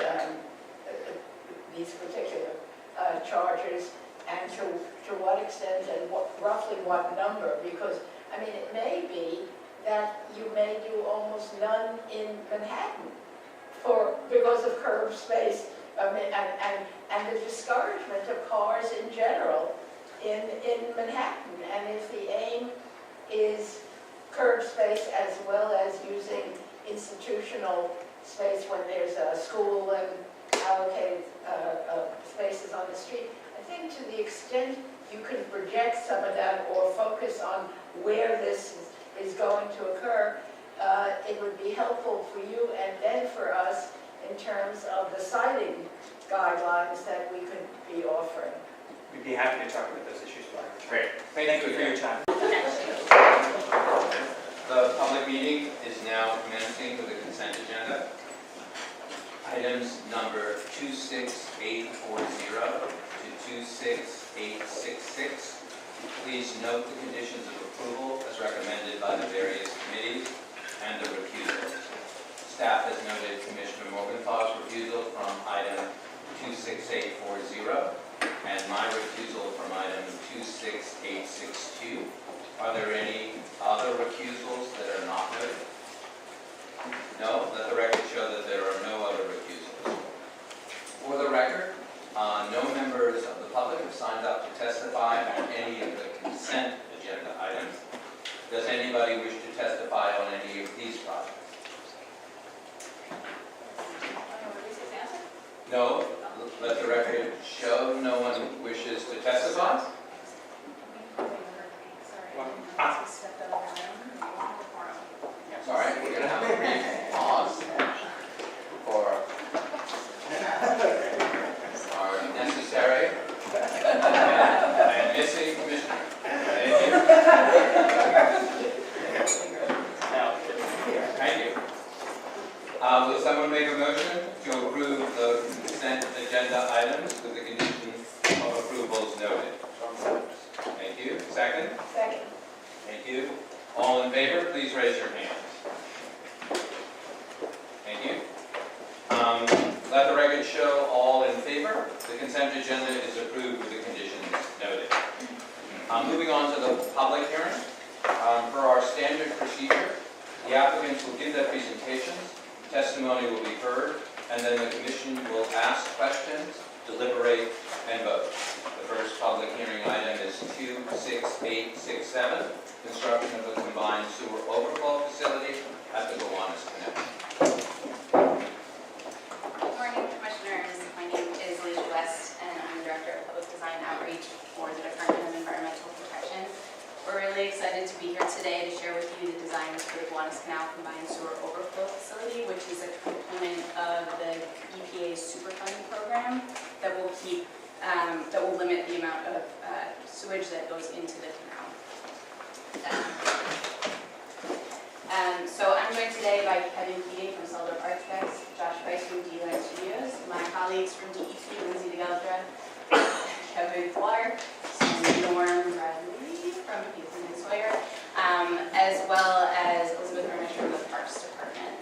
particular charges, and to what extent and roughly what number, because I mean it may be that you may do almost none in Manhattan because of curb space and the discouragement of cars in general in Manhattan. And if the aim is curb space as well as using institutional space when there's a school and allocated spaces on the street, I think to the extent you can project some of that or focus on where this is going to occur, it would be helpful for you and then for us in terms of the citing guidelines that we could be offering. We'd be happy to talk about those issues, Brian. Great. Thank you for your time. The public meeting is now commencing with the consent agenda. Items number 26840 to 26866. Please note the conditions of approval as recommended by the various committees and the recusals. Staff has noted Commissioner Morgenthau's refusal from item 26840 and my refusal from item 26862. Are there any other recusals that are not noted? No? Let the record show that there are no other recusals. For the record, no members of the public have signed up to testify on any of the consent agenda items. Does anybody wish to testify on any of these projects? No? Let the record show no one wishes to testify. Sorry, we're going to have a brief pause for our necessary and missing commissioner. Thank you. Thank you. Will someone make a motion to approve the consent agenda items with the conditions of approvals noted? Thank you. Second? Second. Thank you. All in favor, please raise your hands. Thank you. Let the record show all in favor. The consent agenda is approved with the conditions noted. Moving on to the public hearing. For our standard procedure, the applicants will give their presentations, testimony will be heard, and then the commission will ask questions, deliberate, and vote. The first public hearing item is 26867, construction of a combined sewer overflow facility at the Gowanus Connection. Good morning, Commissioners. today to share with you the designs for the Gowanus Canal Combined Sewer Overflow Facility, which is a component of the EPA's Superfund program that will limit the amount of sewage that goes into the canal. So I'm joined today by Kevin Keating from Seldorf Architects, Josh Price from D-Line Studios, my colleagues from DEP, Lindsay DeGaldra, Kevin Clark, and Norm Bradley from Hazen and Sawyer, as well as Elizabeth Ernish from the Parks Department.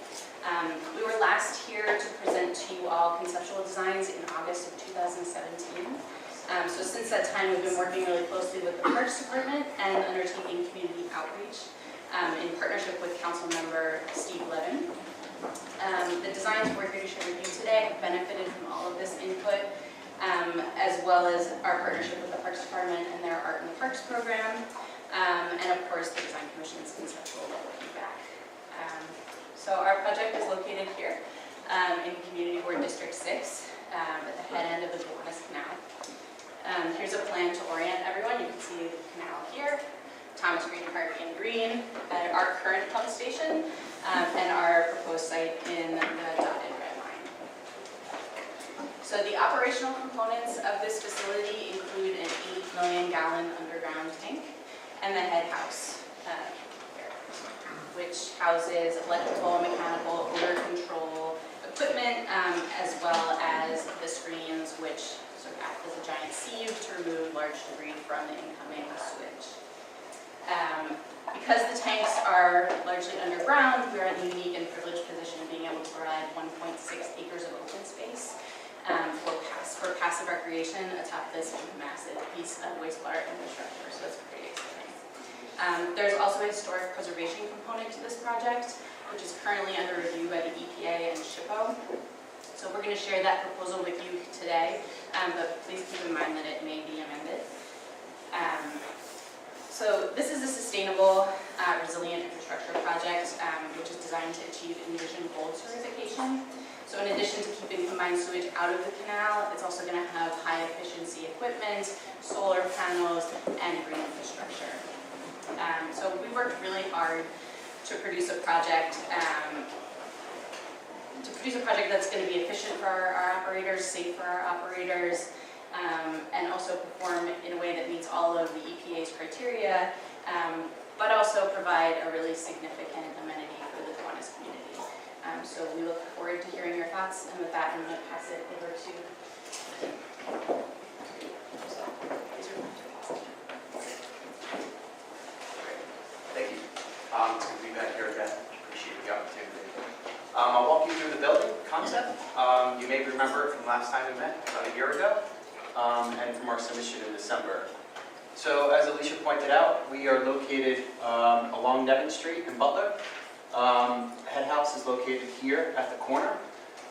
We were last here to present to you all conceptual designs in August of 2017. So since that time, we've been working really closely with the Parks Department and undertaking community outreach in partnership with Council Member Steve Levin. The designs we're here to share with you today have benefited from all of this input, as well as our partnership with the Parks Department and their Art in the Parks program, and of course the Design Commission's conceptual level feedback. So our project is located here in Community Board District 6 at the head end of the Gowanus Canal. Here's a plan to orient everyone. You can see the canal here, Thomas Green Park in green, our current pump station, and our proposed site in the dotted red line. So the operational components of this facility include an 8 million gallon underground tank and the head house here, which houses electrical, mechanical, odor control equipment, as well as the screens, which sort of act as a giant sieve to remove large debris from the incoming sewage. Because the tanks are largely underground, we are in the unique and privileged position of being able to provide 1.6 acres of open space for passive recreation atop this massive piece of wastewater infrastructure, so it's pretty exciting. There's also a historic preservation component to this project, which is currently under review by the EPA and SHPO. So we're going to share that proposal with you today, but please keep in mind that it may be amended. So this is a sustainable, resilient infrastructure project, which is designed to achieve Envision Gold certification. So in addition to keeping combined sewage out of the canal, it's also going to have high efficiency equipment, solar panels, and green infrastructure. So we worked really hard to produce a project that's going to be efficient for our operators, safe for our operators, and also perform in a way that meets all of the EPA's criteria, but also provide a really significant amenity for the Gowanus community. So we look forward to hearing your thoughts, and with that, I'm going to pass it over to Thank you. It's good to be back here again. Appreciate the opportunity. I'll walk you through the building concept. You may remember it from last time we met, about a year ago, and from our submission in December. So as Alicia pointed out, we are located along Nevin Street in Butler. Head house is located here at the corner.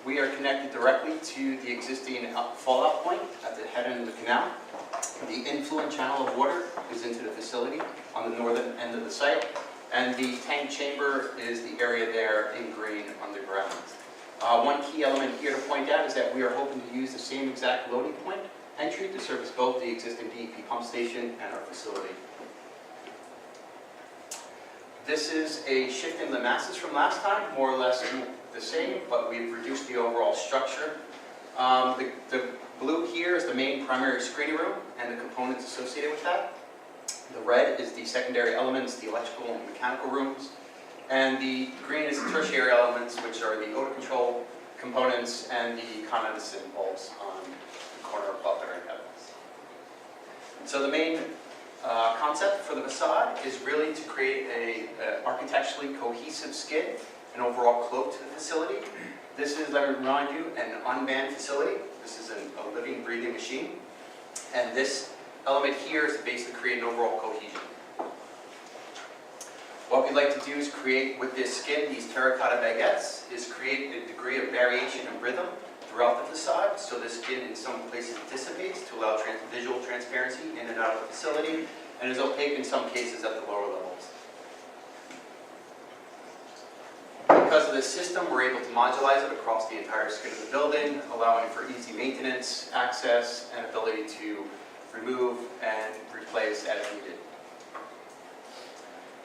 We are connected directly to the existing fallout point at the head end of the canal. The influent channel of water is into the facility on the northern end of the site, and the tank chamber is the area there in green underground. One key element here to point out is that we are hoping to use the same exact loading point entry to service both the existing DEP pump station and our facility. This is a shift in the masses from last time, more or less the same, but we've reduced the overall structure. The blue here is the main primary screening room and the components associated with that. The red is the secondary elements, the electrical and mechanical rooms. And the green is the tertiary elements, which are the odor control components and the condensate bulbs on the corner of Butler and Evans. So the main concept for the facade is really to create a architecturally cohesive skid, an overall cloak to the facility. This is, let me remind you, an unmanned facility. This is a living, breathing machine. And this element here is to basically create an overall cohesion. What we'd like to do is create, with this skin, these terracotta baguettes, is create a degree of variation and rhythm throughout the facade, so the skin in some places dissipates to allow visual transparency in and out of the facility, and is opaque in some cases at the lower levels. Because of this system, we're able to modularize it across the entire skin of the building, allowing for easy maintenance, access, and ability to remove and replace as needed.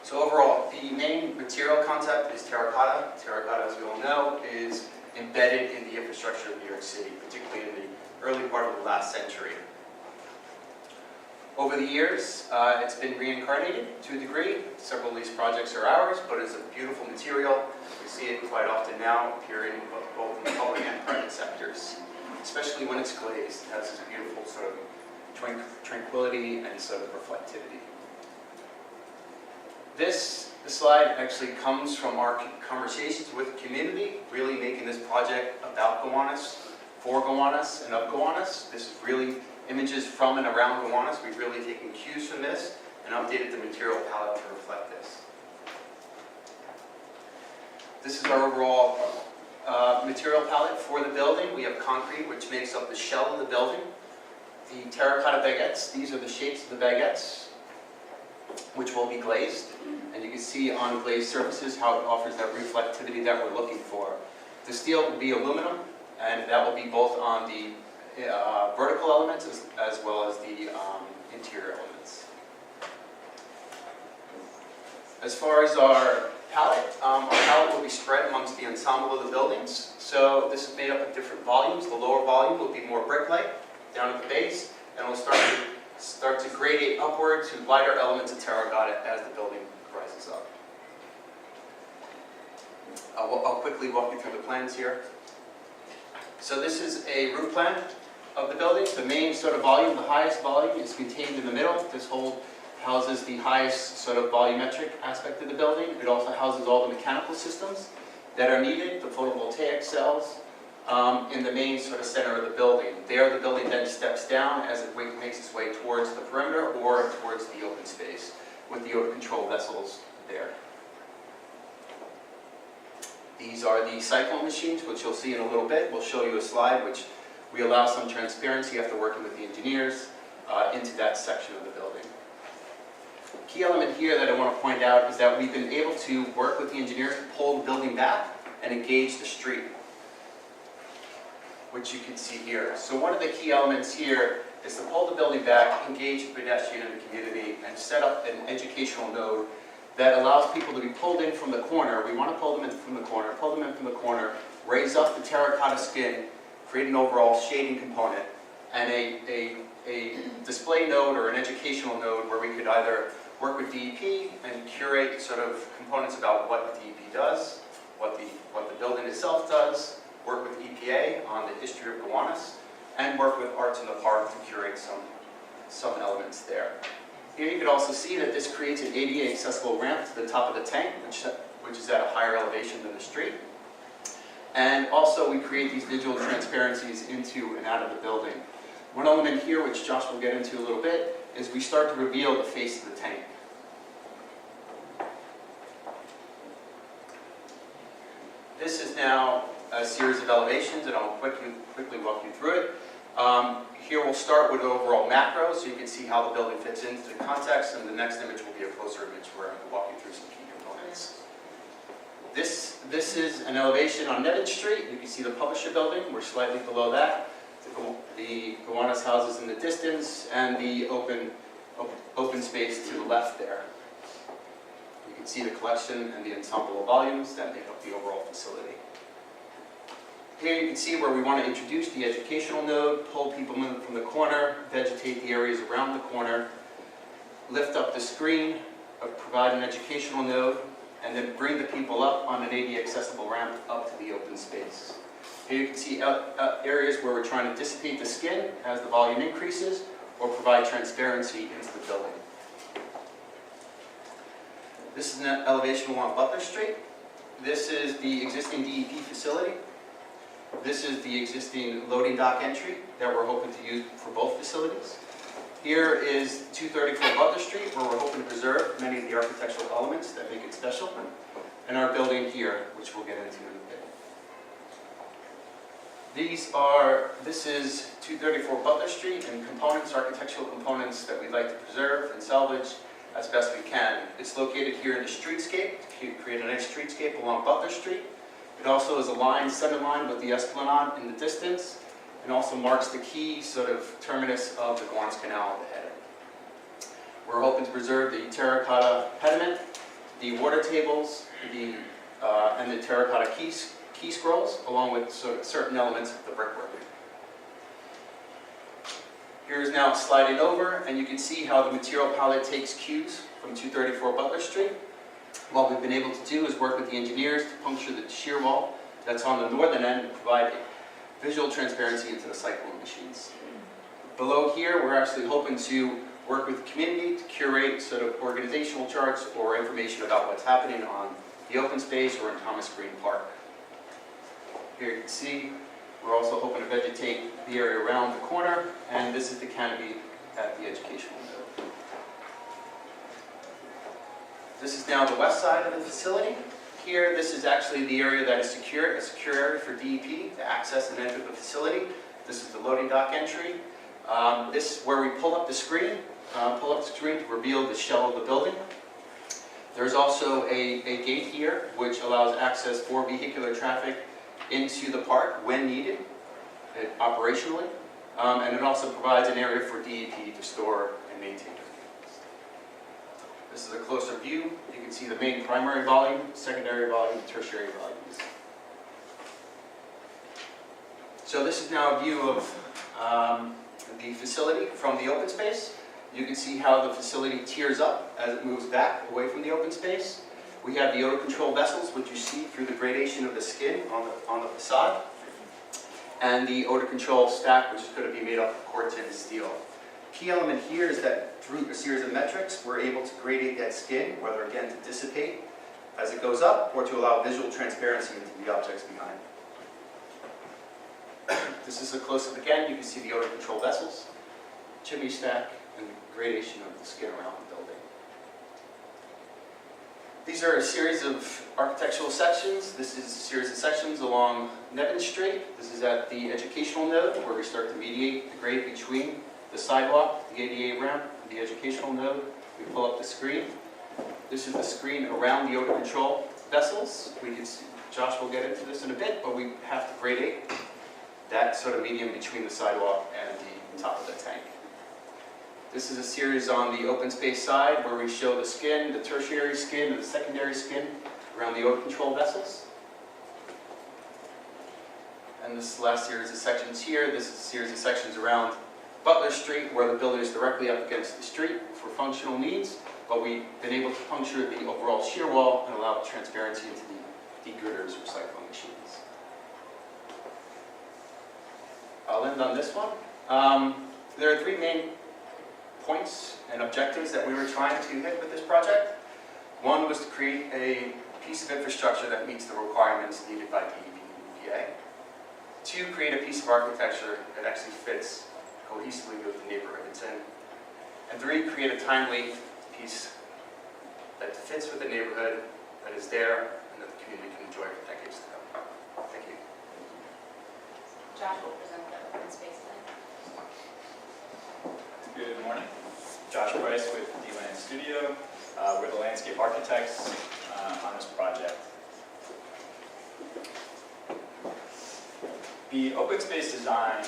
So overall, the main material concept is terracotta. Terracotta, as we all know, is embedded in the infrastructure of New York City, particularly in the early part of the last century. Over the years, it's been reincarnated to a degree. Several of these projects are ours, but it's a beautiful material. We see it quite often now appearing both in the public and private sectors, especially when it's glazed. It has this beautiful sort of tranquility and sort of reflectivity. This slide actually comes from our conversations with the community, really making this project about Gowanus, for Gowanus, and of Gowanus. This is really images from and around Gowanus. We've really taken cues from this and updated the material palette to reflect this. This is our overall material palette for the building. We have concrete, which makes up the shell of the building. The terracotta baguettes, these are the shapes of the baguettes, which will be glazed. And you can see on glazed surfaces how it offers that reflectivity that we're looking for. The steel will be aluminum, and that will be both on the vertical elements as well as the interior elements. As far as our palette will be spread amongst the ensemble of the buildings. So this is made up of different volumes. The lower volume will be more brick-like down at the base, and we'll start to gradate upward to lighter elements of terracotta as the building rises up. I'll quickly walk you through the plans here. So this is a roof plan of the building. The main sort of volume, the highest volume, is contained in the middle. This whole houses the highest sort of volumetric aspect of the building. It also houses all the mechanical systems that are needed, the photovoltaic cells, in the main sort of center of the building. There the building then steps down as it makes its way towards the perimeter or towards the open space with the odor control vessels there. These are the cyclone machines, which you'll see in a little bit. We'll show you a slide which we allow some transparency after working with the engineers into that section of the building. Key element here that I want to point out is that we've been able to work with the engineers to pull the building back and engage the street, which you can see here. So one of the key elements here is to pull the building back, engage the pedestrian in the community, and set up an educational node that allows people to be pulled in from the corner. We want to pull them in from the corner, raise up the terracotta skin, create an overall shading component, and a display node or an educational node where we could either work with DEP and curate sort of components about what DEP does, what the building itself does, work with EPA on the history of Gowanus, and work with Arts in the Park to curate some elements there. Here you can also see that this creates an ADA accessible ramp to the top of the tank, which is at a higher elevation than the street. And also we create these digital transparencies into and out of the building. One element here, which Josh will get into a little bit, is we start to reveal the face of the tank. This is now a series of elevations, and I'll quickly walk you through it. Here we'll start with overall macro, so you can see how the building fits into the context, and the next image will be a closer image where I'm going to walk you through some key components. This is an elevation on Nevin Street. You can see the Publisher building. We're slightly below that. The Gowanus houses in the distance, and the open space to the left there. You can see the collection and the ensemble of volumes that make up the overall facility. Here you can see where we want to introduce the educational node, pull people in from the corner, vegetate the areas around the corner, lift up the screen, provide an educational node, and then bring the people up on an ADA accessible ramp up to the open space. Here you can see areas where we're trying to dissipate the skin as the volume increases, or provide transparency into the building. This is an elevation along Butler Street. This is the existing DEP facility. This is the existing loading dock entry that we're hoping to use for both facilities. Here is 234 Butler Street, where we're hoping to preserve many of the architectural elements that make it special. And our building here, which we'll get into in a bit. This is 234 Butler Street, and components, architectural components that we'd like to preserve and salvage as best we can. It's located here in the streetscape, to create a nice streetscape along Butler Street. It also is aligned, center line with the Esplanade in the distance, and also marks the key sort of terminus of the Gowanus Canal at the head. We're hoping to preserve the terracotta pediment the water tables, and the terracotta key scrolls, along with sort of certain elements of the brickwork. Here's now sliding over, and you can see how the material palette takes cues from 234 Butler Street. What we've been able to do is work with the engineers to puncture the shear wall that's on the northern end to provide visual transparency into the cyclone machines. Below here, we're actually hoping to work with the community to curate sort of organizational charts or information about what's happening on the open space or in Thomas Green Park. Here you can see we're also hoping to vegetate the area around the corner, and this is the canopy at the educational node. This is now the west side of the facility. Here, this is actually the area that is secure, a secure area for DEP to access and enter the facility. This is the loading dock entry. This is where we pull up the screen to reveal the shell of the building. There's also a gate here which allows access for vehicular traffic into the park when needed, operationally, and it also provides an area for DEP to store and maintain their vehicles. This is a closer view. You can see the main primary volume, secondary volume, tertiary volumes. So this is now a view of the facility from the open space. You can see how the facility tiers up as it moves back away from the open space. We have the odor control vessels, which you see through the gradation of the skin on the facade, and the odor control stack, which is going to be made up of quartz and steel. Key element here is that through a series of metrics, we're able to gradate that skin, whether again to dissipate as it goes up or to allow visual transparency into the objects behind. This is a close-up again. You can see the odor control vessels, chimney stack, and gradation of the skin around the building. These are a series of architectural sections. This is a series of sections along Nevin Street. This is at the educational node where we start to mediate the grade between the sidewalk, the ADA ramp, and the educational node. We pull up the screen. This is the screen around the odor control vessels. We can see, Josh will get into this in a bit, but we have to gradate that sort of medium between the sidewalk and the top of the tank. This is a series on the open space side where we show the skin, the tertiary skin, and the secondary skin around the odor control vessels. And this last series of sections here, this is a series of sections around Butler Street where the building is directly up against the street for functional needs, but we've been able to puncture the overall shear wall and allow transparency into the degirders or cyclone machines. I'll end on this one. There are three main points and objectives that we were trying to hit with this project. One was to create a piece of infrastructure that meets the requirements needed by DEP and EPA. Two, create a piece of architecture that actually fits cohesively with the neighborhood it's in. And three, create a timely piece that fits with the neighborhood, that is there, and that the community can enjoy for decades to come. Thank you. Josh will present the open space plan. Good morning. Josh Price with D-Land Studio. We're the landscape architects on this project. The open space design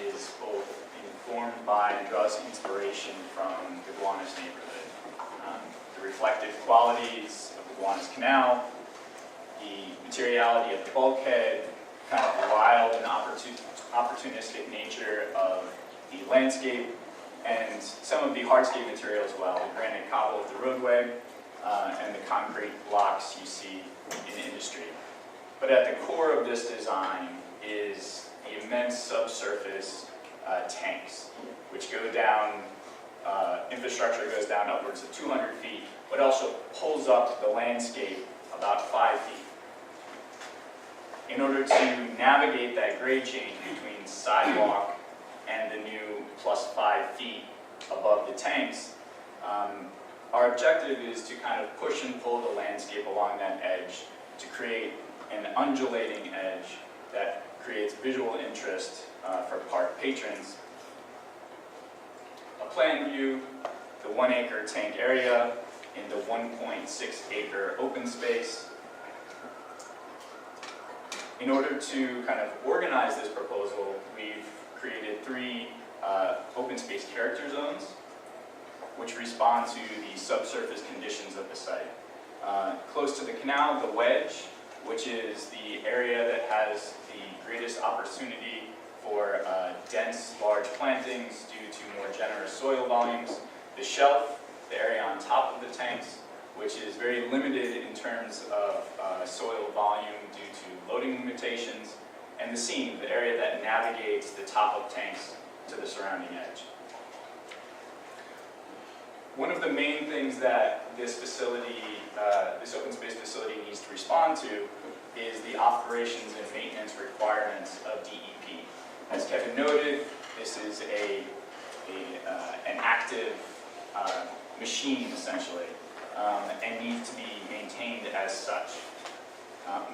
is both informed by and draws inspiration from the Gowanus neighborhood. The reflective qualities of the Gowanus Canal, the materiality of the bulkhead, kind of the wild and opportunistic nature of the landscape, and some of the hardscape material as well, the granite cobble of the roadway, and the concrete blocks you see in the industry. But at the core of this design is the immense subsurface tanks, which go down, infrastructure goes down upwards of 200 feet, but also pulls up the landscape about 5 feet. In order to navigate that grade change between sidewalk and the new plus 5 feet above the tanks, our objective is to kind of push and pull the landscape along that edge to create an undulating edge that creates visual interest for park patrons. A plan view, the 1 acre tank area in the 1.6 acre open space. In order to kind of organize this proposal, we've created 3 open space character zones, which respond to the subsurface conditions of the site. close to the canal, the wedge, which is the area that has the greatest opportunity for dense, large plantings due to more generous soil volumes. The shelf, the area on top of the tanks, which is very limited in terms of soil volume due to loading limitations. And the seam, the area that navigates the top of tanks to the surrounding edge. One of the main things that this facility, this open space facility needs to respond to is the operations and maintenance requirements of DEP. As Kevin noted, this is an active machine, essentially, and needs to be maintained as such.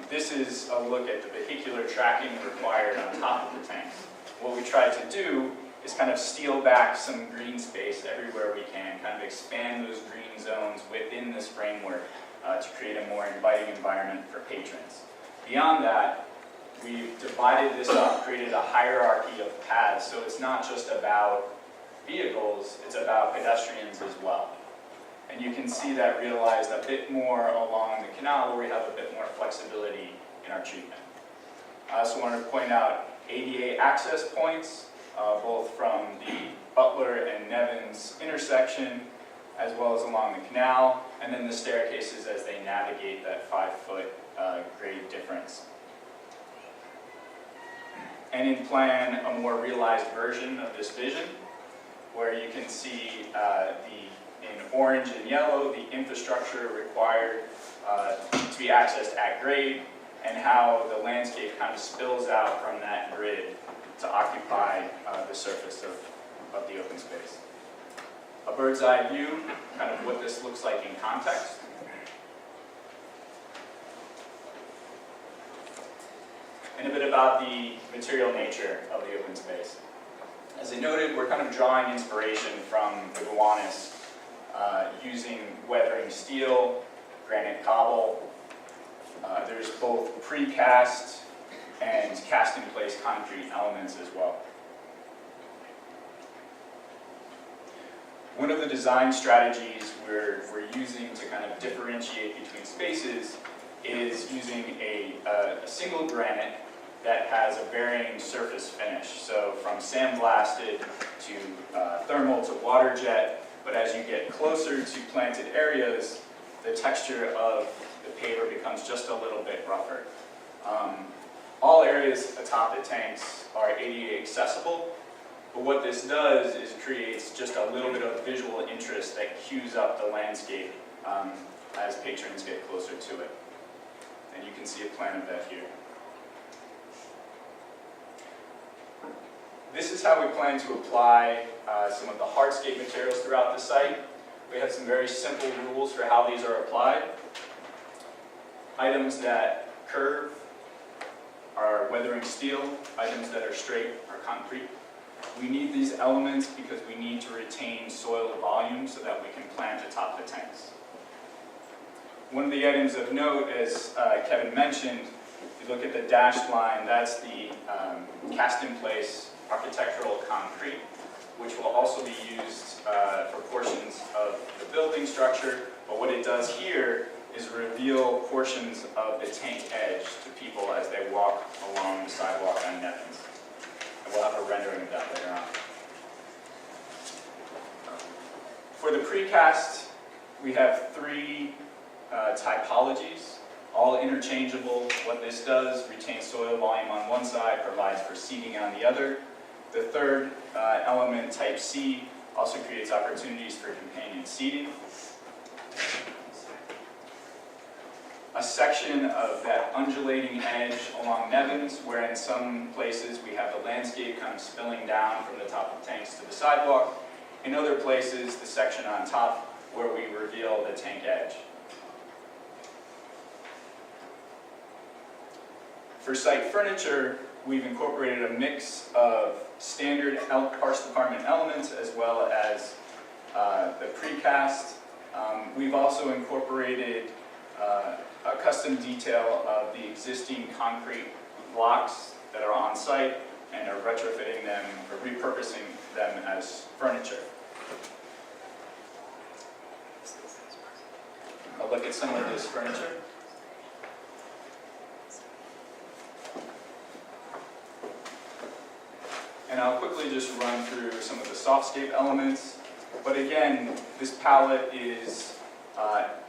This is a look at the vehicular tracking required on top of the tanks. What we tried to do is kind of steal back some green space everywhere we can, kind of expand those green zones within this framework to create a more inviting environment for patrons. Beyond that, we've divided this up, created a hierarchy of paths, so it's not just about vehicles, it's about pedestrians as well. And you can see that realized a bit more along the canal where we have a bit more flexibility in our treatment. I also wanted to point out ADA access points, both from the Butler and Nevins intersection, as well as along the canal, and then the staircases as they navigate that 5-foot grade difference. And in plan, a more realized version of this vision, where you can see in orange and yellow, the infrastructure required to be accessed at grade, and how the landscape kind of spills out from that grid to occupy the surface of the open space. A bird's eye view, kind of what this looks like in context. And a bit about the material nature of the open space. As I noted, we're kind of drawing inspiration from the Gowanus, using weathering steel, granite cobble. There's both precast and cast-in-place concrete elements as well. One of the design strategies we're using to kind of differentiate between spaces is using a single granite that has a varying surface finish. So from sandblasted to thermal to water jet, but as you get closer to planted areas, the texture of the paver becomes just a little bit rougher. All areas atop the tanks are ADA accessible, but what this does is creates just a little bit of visual interest that cues up the landscape as patrons get closer to it. And you can see a plan of that here. This is how we plan to apply some of the hardscape materials throughout the site. We have some very simple rules for how these are applied. Items that curve are weathering steel, items that are straight are concrete. We need these elements because we need to retain soil volume so that we can plant atop the tanks. One of the items of note, as Kevin mentioned, if you look at the dashed line, that's the cast-in-place architectural concrete, which will also be used for portions of the building structure. But what it does here is reveal portions of the tank edge to people as they walk along the sidewalk on Nevins. And we'll have a rendering of that later on. For the precast, we have 3 typologies, all interchangeable. What this does, retains soil volume on one side, provides for seating on the other. The third element, type C, also creates opportunities for companion seating. A section of that undulating edge along Nevins, where in some places we have the landscape kind of spilling down from the top of tanks to the sidewalk. In other places, the section on top where we reveal the tank edge. For site furniture, we've incorporated a mix of standard Parks Department elements as well as the precast. We've also incorporated a custom detail of the existing concrete blocks that are on site and are retrofitting them or repurposing them as furniture. A look at some of this furniture. And I'll quickly just run through some of the softscape elements. But again, this palette is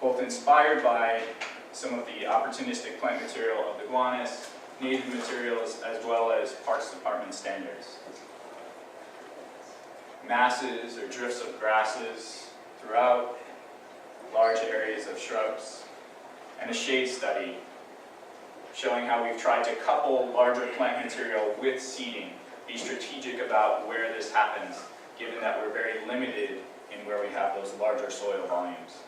both inspired by some of the opportunistic plant material of the Gowanus, native materials, as well as Parks Department standards. Masses or drifts of grasses throughout, large areas of shrubs, and a shade study showing how we've tried to couple larger plant material with seeding, be strategic about where this happens, given that we're very limited in where we have those larger soil volumes.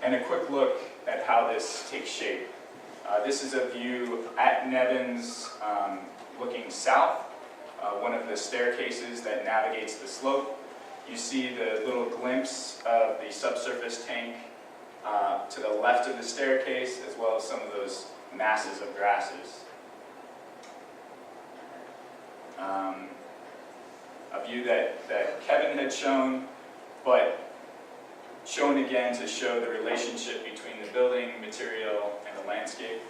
And a quick look at how this takes shape. This is a view at Nevins looking south, one of the staircases that navigates the slope. You see the little glimpse of the subsurface tank to the left of the staircase, as well as some of those masses of grasses. A view that Kevin had shown, but shown again to show the relationship between the building material and the landscape.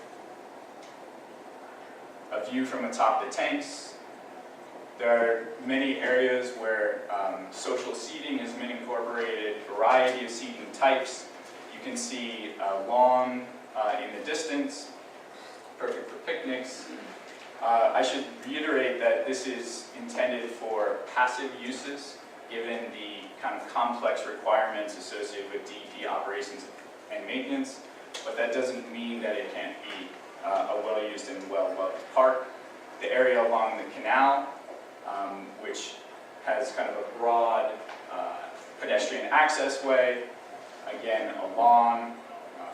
A view from atop the tanks. There are many areas where social seating has been incorporated, variety of seating types. You can see lawn in the distance, perfect for picnics. I should reiterate that this is intended for passive uses, given the kind of complex requirements associated with DEP operations and maintenance, but that doesn't mean that it can't be a well-used and well-loved park. The area along the canal, which has kind of a broad pedestrian access way, again, a lawn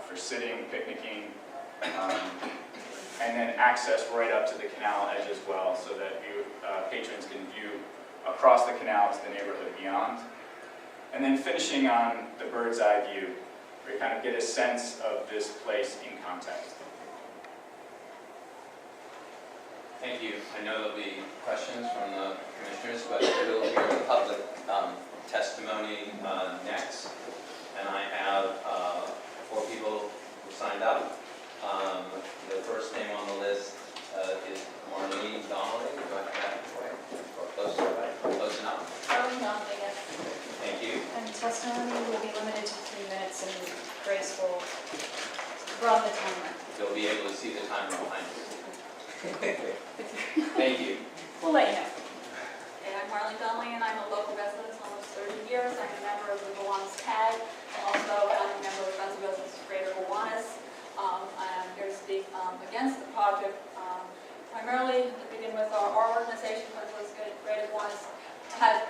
for sitting, picnicking, and then access right up to the canal edge as well, so that patrons can view across the canal to the neighborhood beyond. And then finishing on the bird's eye view, where you kind of get a sense of this place in context. Thank you. I know there'll be questions from the commissioners, but we'll hear the public testimony next. And I have 4 people who signed up. The first name on the list is Marlene Donnelly. Do I have that right? Or close to right? Close enough? Thank you. And testimony will be limited to 3 minutes, and Grace will run the timer. You'll be able to see the timer behind you. Thank you. We'll let you know. Hey, I'm Marlene Donnelly, and I'm a local resident for almost 30 years. I'm a member of the Gowanus CAG. Also, I'm a member of Friends of Residents of Greater Gowanus. I'm here to speak against the project. Primarily, to begin with, our organization, Greater Gowanus, had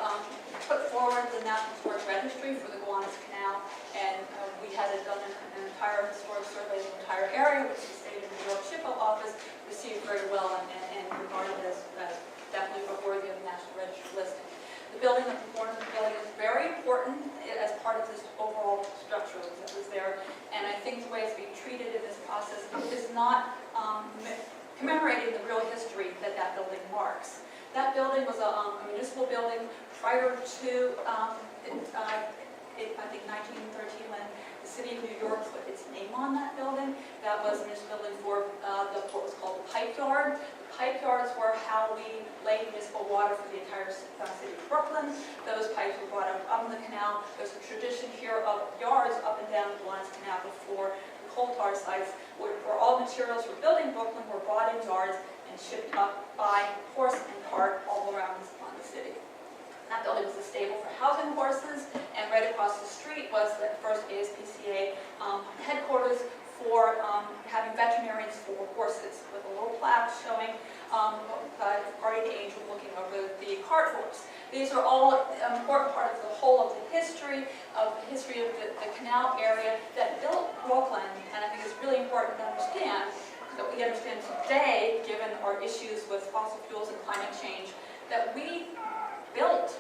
put forward the National Historic Registry for the Gowanus Canal, and we had done an entire historic survey of the entire area, which the state of New York SHPO office received very well and regarded as definitely worthy of the National Registry listing. The building, the performance of the building is very important as part of this overall structure that was there, and I think the way it's being treated in this process is not commemorating the real history that that building marks. That building was a municipal building prior to, I think, 1913, when the city of New York put its name on that building. That was a municipal building for what was called the pipe yard. The pipe yards were how we laid municipal water for the entire city of Brooklyn. Those pipes were brought up the canal. There's a tradition here of yards up and down the Gowanus Canal before the coal tar sites, where all materials for building Brooklyn were brought in yards and shipped up by horse and cart all around the city. That building was a stable for housing horses, and right across the street was the first ASPCA headquarters for having veterinarians for horses, with a little plaque showing guardian angel looking over the cart horse. These are all an important part of the whole of the history of the canal area that built Brooklyn, and I think it's really important to understand that we understand today, given our issues with fossil fuels and climate change, that we built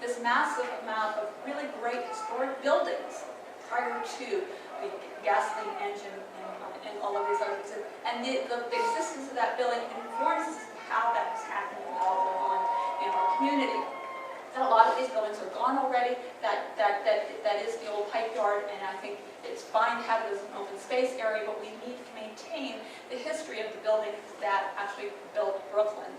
this massive amount of really great historic buildings prior to the gasoline engine and all of these other things. And the existence of that building informs how that was happening all along in our community. And a lot of these buildings are gone already. That is the old pipe yard, and I think it's fine to have it as an open space area, but we need to maintain the history of the building that actually built Brooklyn.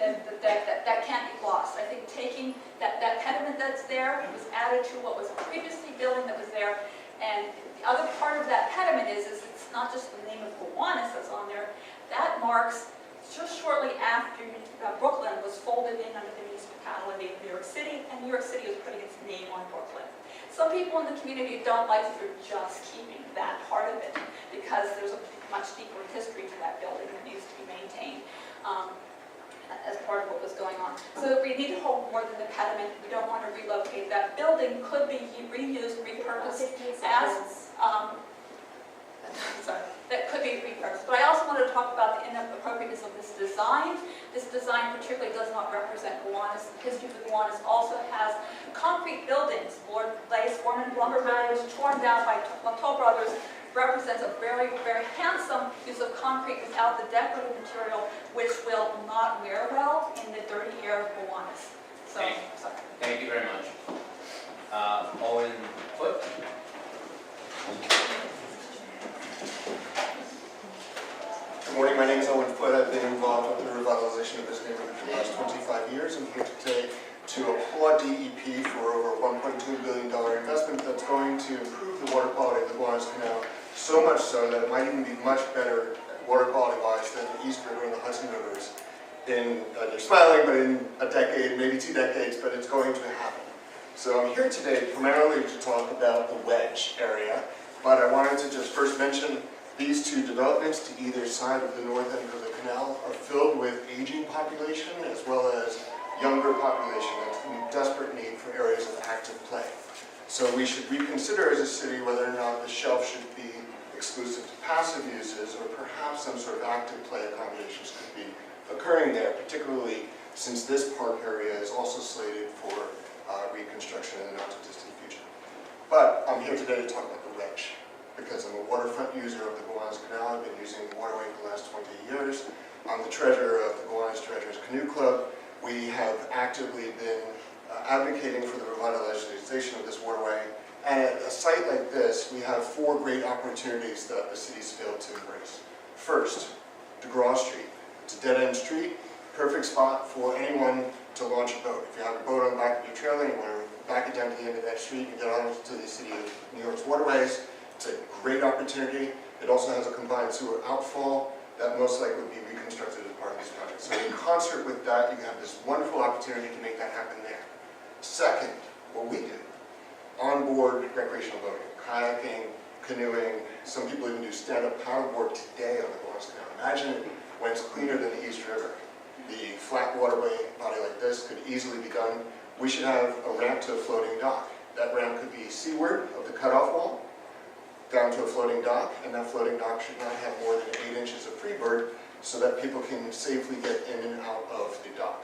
That can't be lost. I think taking that pediment that's there was added to what was a previously building that was there, and the other part of that pediment is it's not just the name of Gowanus that's on there. That marks just shortly after Brooklyn was folded in under the municipality of New York City, and New York City was putting its name on Brooklyn. Some people in the community don't like that they're just keeping that part of it, because there's a much deeper history to that building that needs to be maintained as part of what was going on. So we need to hold more than the pediment. We don't want to relocate. That building could be reused, repurposed as sorry, that could be repurposed. But I also wanted to talk about the inappropriateness of this design. This design particularly does not represent Gowanus. The history of the Gowanus also has concrete buildings. Lord Lace, Foreman Lumber Building was torn down by Toll Brothers. Represents a very, very handsome use of concrete without the decorative material, which will not wear well in the dirty air of Gowanus. So, sorry. Thank you very much. Owen Foote. Good morning, my name is Owen Foote. I've been involved with the revitalization of this neighborhood for the last 25 years. I'm here today to applaud DEP for over a $1.2 billion investment that's going to improve the water quality of the Gowanus Canal, so much so that it might even be much better water quality-wise than the East River and the Hudson Rivers. You're smiling, but in a decade, maybe 2 decades, but it's going to happen. So I'm here today primarily to talk about the wedge area, but I wanted to just first mention these two developments to either side of the north end of the canal are filled with aging population as well as younger population that's in desperate need for areas of active play. So we should reconsider as a city whether or not the shelf should be exclusive to passive uses, or perhaps some sort of active play accommodations could be occurring there, particularly since this park area is also slated for reconstruction in the not too distant future. But I'm here today to talk about the wedge, because I'm a waterfront user of the Gowanus Canal. I've been using the waterway for the last 20 years. I'm the treasurer of the Gowanus Treasurers Canoe Club. We have actively been advocating for the revitalization of this waterway. And at a site like this, we have 4 great opportunities that the city's failed to embrace. First, DeGraw Street. It's a dead-end street, perfect spot for anyone to launch a boat. If you have a boat on the back of your trailer and you want to back it down to the end of that street and get on to the city of New York's waterways, it's a great opportunity. It also has a combined sewer outfall that most likely would be reconstructed as part of these projects. So in concert with that, you have this wonderful opportunity to make that happen there. Second, what we do, onboard recreational boating, kayaking, canoeing. Some people even do stand-up paddleboard today on the Gowanus Canal. Imagine when it's cleaner than the East River. The flat waterway body like this could easily be done. We should have a ramp to a floating dock. That ramp could be seaward of the cutoff wall, down to a floating dock, and that floating dock should not have more than 8 inches of freeboard so that people can safely get in and out of the dock.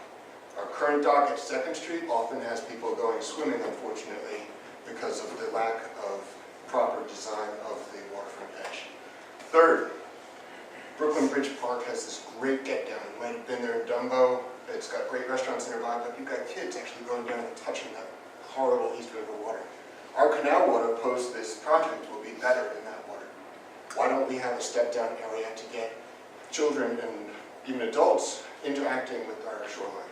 Our current dock at 2nd Street often has people going swimming, unfortunately, because of the lack of proper design of the waterfront edge. Third, Brooklyn Bridge Park has this great get-down. You might have been there in Dumbo. It's got great restaurants nearby, but you've got kids actually going down and touching that horrible East River water. Our canal water post this project will be better than that water. Why don't we have a step-down area to get children and even adults interacting with our shoreline?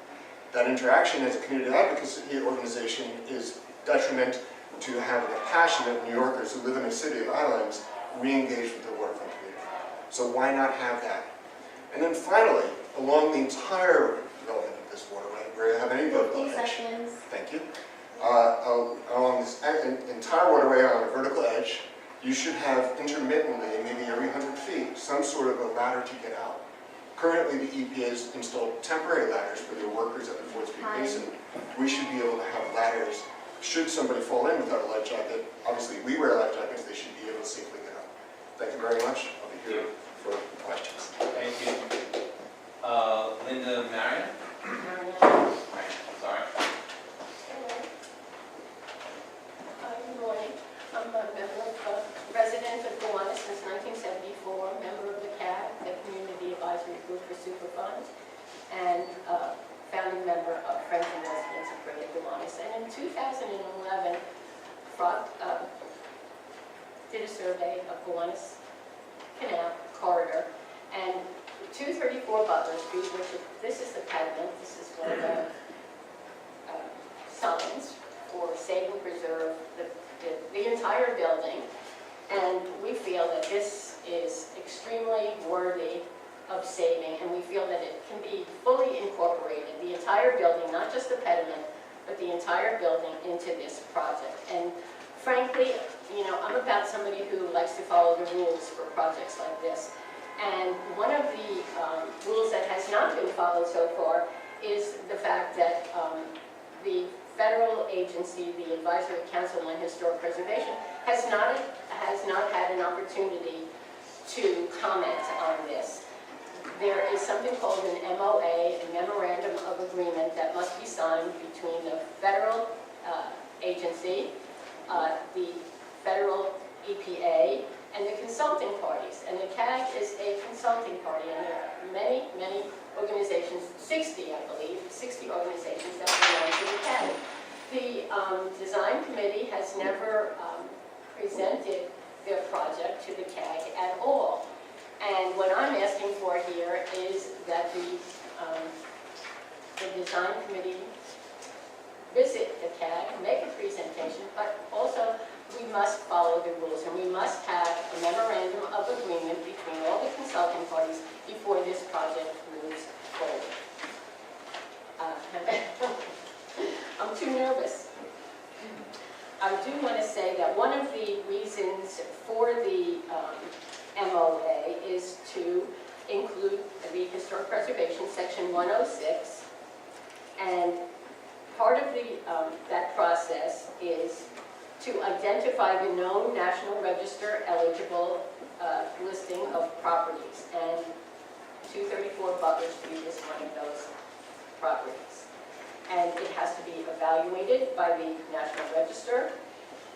That interaction as a community advocacy organization is detriment to having a passion of New Yorkers who live in a city of islands re-engage with their waterfront community. So why not have that? And then finally, along the entire development of this waterway, where you have any vertical edge, thank you, along this entire waterway on a vertical edge, you should have intermittently, maybe every 100 feet, some sort of a ladder to get out. Currently, the EPA has installed temporary ladders for their workers at the 4th Street Basin. We should be able to have ladders. Should somebody fall in without a life jacket, obviously we wear life jackets, they should be able to safely get out. Thank you very much. I'll be here for questions. Thank you. Linda Marion? Sorry. Good morning. I'm a resident of Gowanus since 1974, member of the CAD, the Community Advisory Group for Superfund, and founding member of Friends and Residents of Greater Gowanus. And in 2011, did a survey of Gowanus Canal corridor, and 234 Butler Street, which is, this is the pediment, this is one of the signs for save and preserve the entire building, and we feel that this is extremely worthy of saving, and we feel that it can be fully incorporated, the entire building, not just the pediment, but the entire building into this project. And frankly, you know, I'm about somebody who likes to follow the rules for projects like this. And one of the rules that has not been followed so far is the fact that the federal agency, the Advisory Council on Historic Preservation, has not had an opportunity to comment on this. There is something called an MOA, a Memorandum of Agreement, that must be signed between the federal agency, the federal EPA, and the consulting parties. And the CAG is a consulting party, and there are many, many organizations, 60 I believe, 60 organizations that belong to the CAG. The design committee has never presented their project to the CAG at all. And what I'm asking for here is that the design committee visit the CAG, make a presentation, but also we must follow the rules, and we must have a memorandum of agreement between all the consulting parties before this project moves forward. I'm too nervous. I do want to say that one of the reasons for the MOA is to include the Historic Preservation Section 106, and part of that process is to identify the known National Register eligible listing of properties, and 234 Butler Street is one of those properties. And it has to be evaluated by the National Register.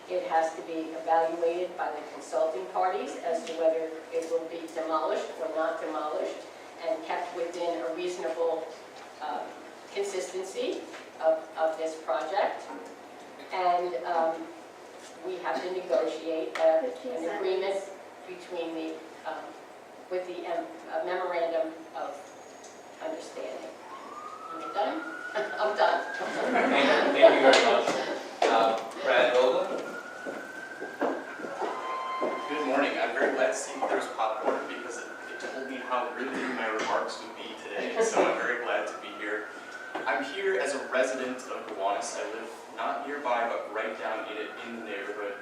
It has to be evaluated by the consulting parties as to whether it will be demolished or not demolished, and kept within a reasonable consistency of this project. And we have to negotiate an agreement between the, with the memorandum of understanding. Am I done? I'm done. Thank you very much. Brad Vogel. Good morning. I'm very glad to see there's popcorn because it told me how riveting my remarks would be today. So I'm very glad to be here. I'm here as a resident of Gowanus. I live not nearby, but right down in the neighborhood.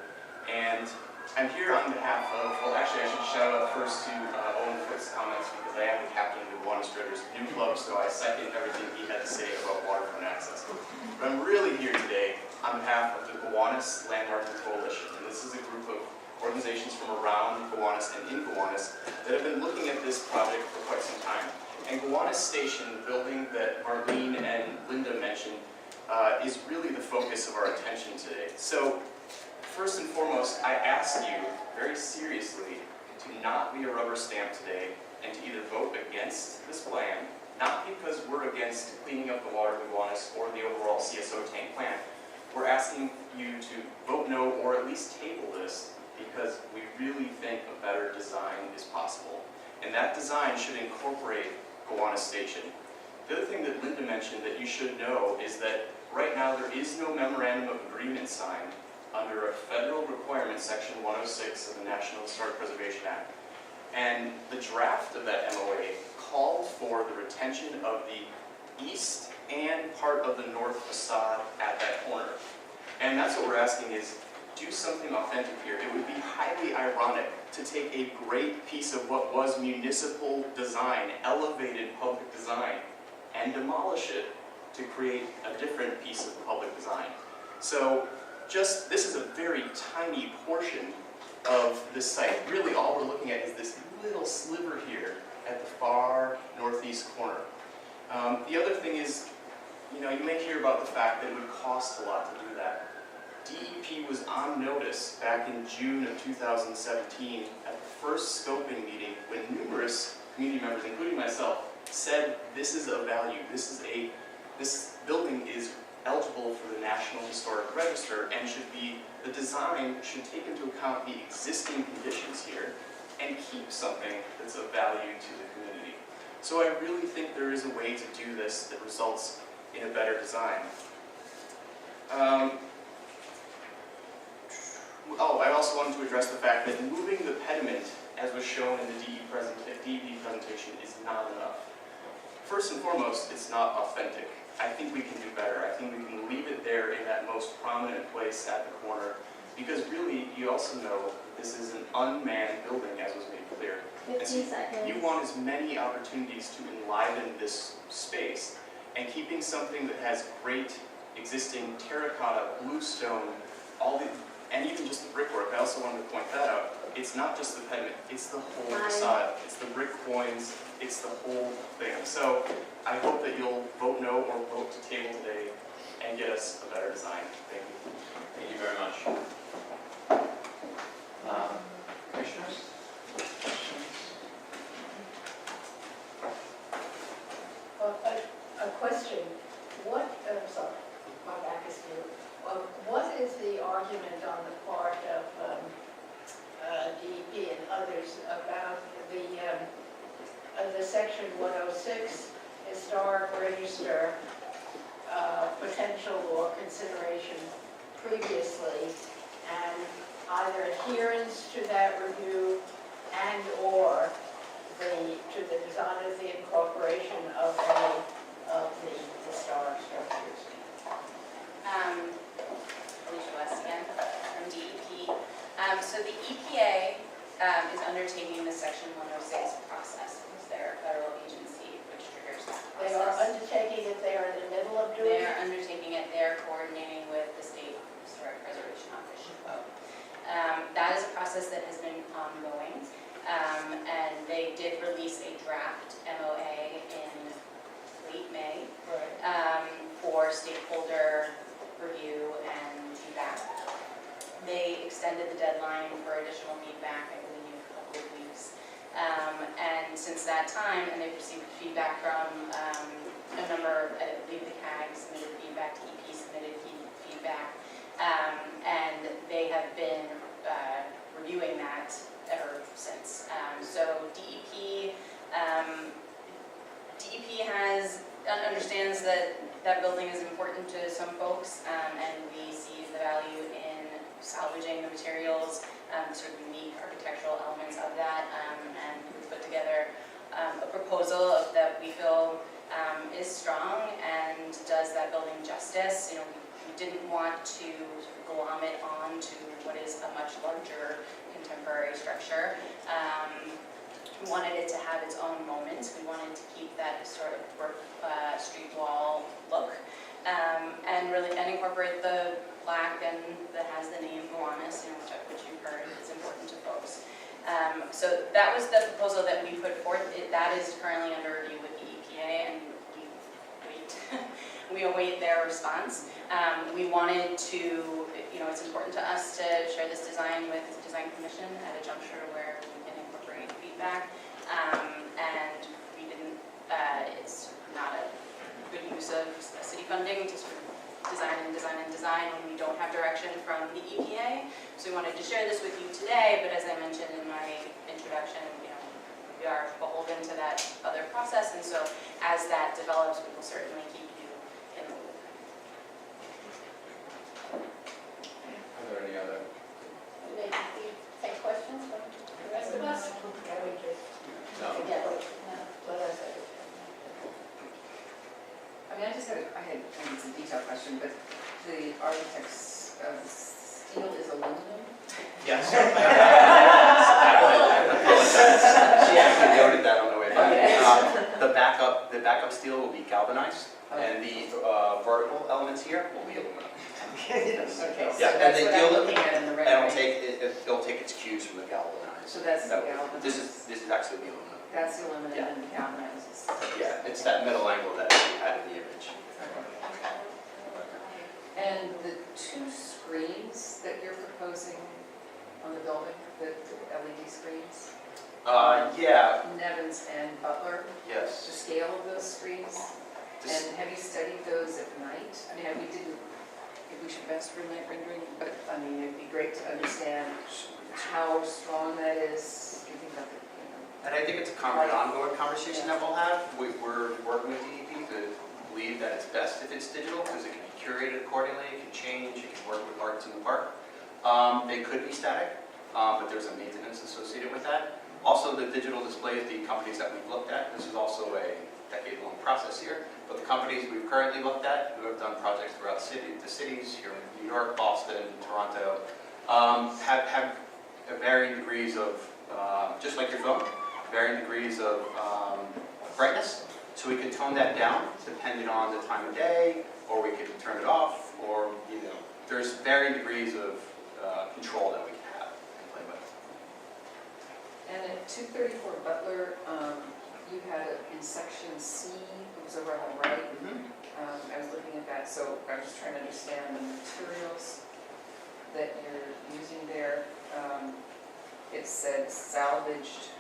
And I'm here on behalf of, well, actually I should shout out first to Owen Foote's comments because I am the captain of the Gowanus Drifters new club, so I second everything he had to say about waterfront access. But I'm really here today on behalf of the Gowanus Landmarking Coalition. And this is a group of organizations from around Gowanus and in Gowanus that have been looking at this project for quite some time. And Gowanus Station, the building that Marlene and Linda mentioned, is really the focus of our attention today. So, first and foremost, I ask you very seriously to not be a rubber stamp today and to either vote against this plan, not because we're against cleaning up the water of Gowanus or the overall CSO tank plan. We're asking you to vote no or at least table this because we really think a better design is possible. And that design should incorporate Gowanus Station. The other thing that Linda mentioned that you should know is that right now there is no memorandum of agreement signed under a federal requirement, Section 106 of the National Historic Preservation Act. And the draft of that MOA called for the retention of the east and part of the north facade at that corner. And that's what we're asking is, do something authentic here. It would be highly ironic to take a great piece of what was municipal design, elevated public design, and demolish it to create a different piece of public design. So this is a very tiny portion of this site. Really all we're looking at is this little sliver here at the far northeast corner. The other thing is, you may hear about the fact that it would cost a lot to do that. DEP was on notice back in June of 2017 at the first scoping meeting when numerous community members, including myself, said this is a value, this is a This building is eligible for the National Historic Register and the design should take into account the existing conditions here and keep something that's of value to the community. So I really think there is a way to do this that results in a better design. I also wanted to address the fact that moving the pediment, as was shown in the DE presentation, is not enough. First and foremost, it's not authentic. I think we can do better. I think we can leave it there in that most prominent place at the corner, because really, you also know that this is an unmanned building, as was made clear. 15 seconds. You want as many opportunities to enliven this space, and keeping something that has great existing terracotta, bluestone, and even just the brickwork. I also wanted to point that out. It's not just the pediment, it's the whole facade. It's the brick quoins, it's the whole thing. So I hope that you'll vote no or vote to table today and get us a better design. Thank you. Thank you very much. Commissioners? A question. Sorry, my back is here. What is the argument on the part of DEP and others about the section 106 historic register potential or consideration previously, and either adherence to that review and or to the design of the incorporation of any of the historic structures? Alicia West again from DEP. So the EPA is undertaking the Section 106 process because they're a federal agency which triggers that process. They are undertaking it, they are in the middle of doing it? They're undertaking it, they're coordinating with the State Historic Preservation Office. That is a process that has been ongoing, and they did release a draft MOA in late May for stakeholder review and feedback. They extended the deadline for additional feedback, I believe, a couple of weeks. And since that time, and they've received feedback from a number, I believe the CAG submitted feedback, DEP submitted feedback, and they have been reviewing that ever since. So DEP understands that that building is important to some folks, and we see the value in salvaging the materials, sort of unique architectural elements of that, and we've put together a proposal that we feel is strong and does that building justice. You know, we didn't want to sort of glom it on to what is a much larger contemporary structure. We wanted it to have its own moments. We wanted to keep that historic street wall look, and really incorporate the plaque that has the name Gowanus, which you've heard is important to folks. So that was the proposal that we put forth. That is currently under review with the EPA, and we await their response. We wanted to, it's important to us to share this design with the Design Commission at a juncture where we can incorporate feedback, and we didn't, it's not a good use of city funding to sort of design when we don't have direction from the EPA. So we wanted to share this with you today, but as I mentioned in my introduction, we are beholden to that other process, and so as that develops, we will certainly keep you in the loop. Are there any other? Maybe we take questions from the rest of us? No. I mean, I had it's a detailed question, but the architect's steel is aluminum? Yes. She actually noted that on the way back. The backup steel will be galvanized, and the vertical elements here will be aluminum. Okay, so Yeah, and that's they what deal I'm with looking at in the red. it'll take its cues from the galvanized. So that's the galvanized. This is actually the aluminum. That's the aluminum Yeah. and the galvanized is. Yeah, it's that middle angle that we had in the image. And the two screens that you're proposing on the building, the LED screens? Yeah. Nevins and Butler, the Yes. scale of those screens? And have you studied those at night? I mean, we didn't, if we should best for night rendering, but I mean, it'd be great to understand how strong that is. Do you think about the, And I think it's an ongoing conversation that we'll have. We're working with DEP to believe that it's best if it's digital because it can be curated accordingly, it can change, it can work with arts in the park. They could be static, but there's a maintenance associated with that. Also, the digital displays, the companies that we've looked at, this is also a decade-long process here, but the companies we've currently looked at, who have done projects throughout the cities here in New York, Boston, Toronto, have varying degrees of, just like your phone, varying degrees of brightness. So we can tone that down depending on the time of day, or we can turn it off, or, there's varying degrees of control that we can have and play with. And at 234 Butler, you had it in section C, it was over on the right. I was looking at that, so I was just trying to understand the materials that you're using there. It said salvaged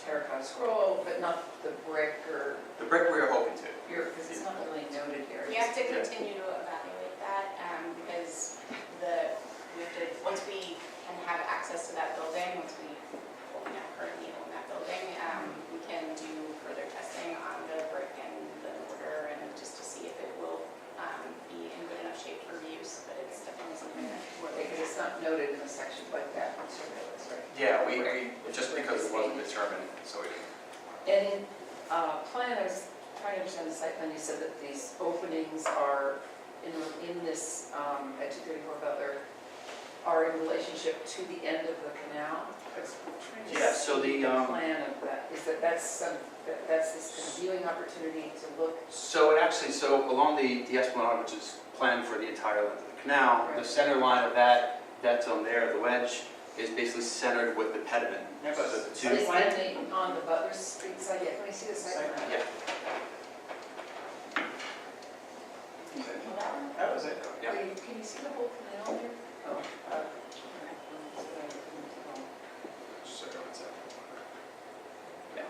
terracotta scroll, but not the brick or... The brick we are hoping to. Because it's not really noted here. We have to continue to evaluate that because once we can have access to that building, once we currently own that building, we can do further testing on the brick and the mortar and just to see if it will be in good enough shape for use, but it's definitely something that we're... Because it's not noted in a section like that materials, right? Yeah, we just because it wasn't determined, so we... And in plan, I was trying to understand the site plan, you said that these openings are in this, at 234 Butler, are in relationship to the end of the canal? Yeah, so the plan of that, is that's this kind of viewing opportunity to look? So along the Esplanade, which is planned for the entire length of the canal, the center line of that zone there, the wedge, is basically centered with the pediment. So the two. Is that on the Butler Street side yet? Can we see the site plan? Yeah. That was it. Yeah. Can you see the whole canal here? Oh. Yeah.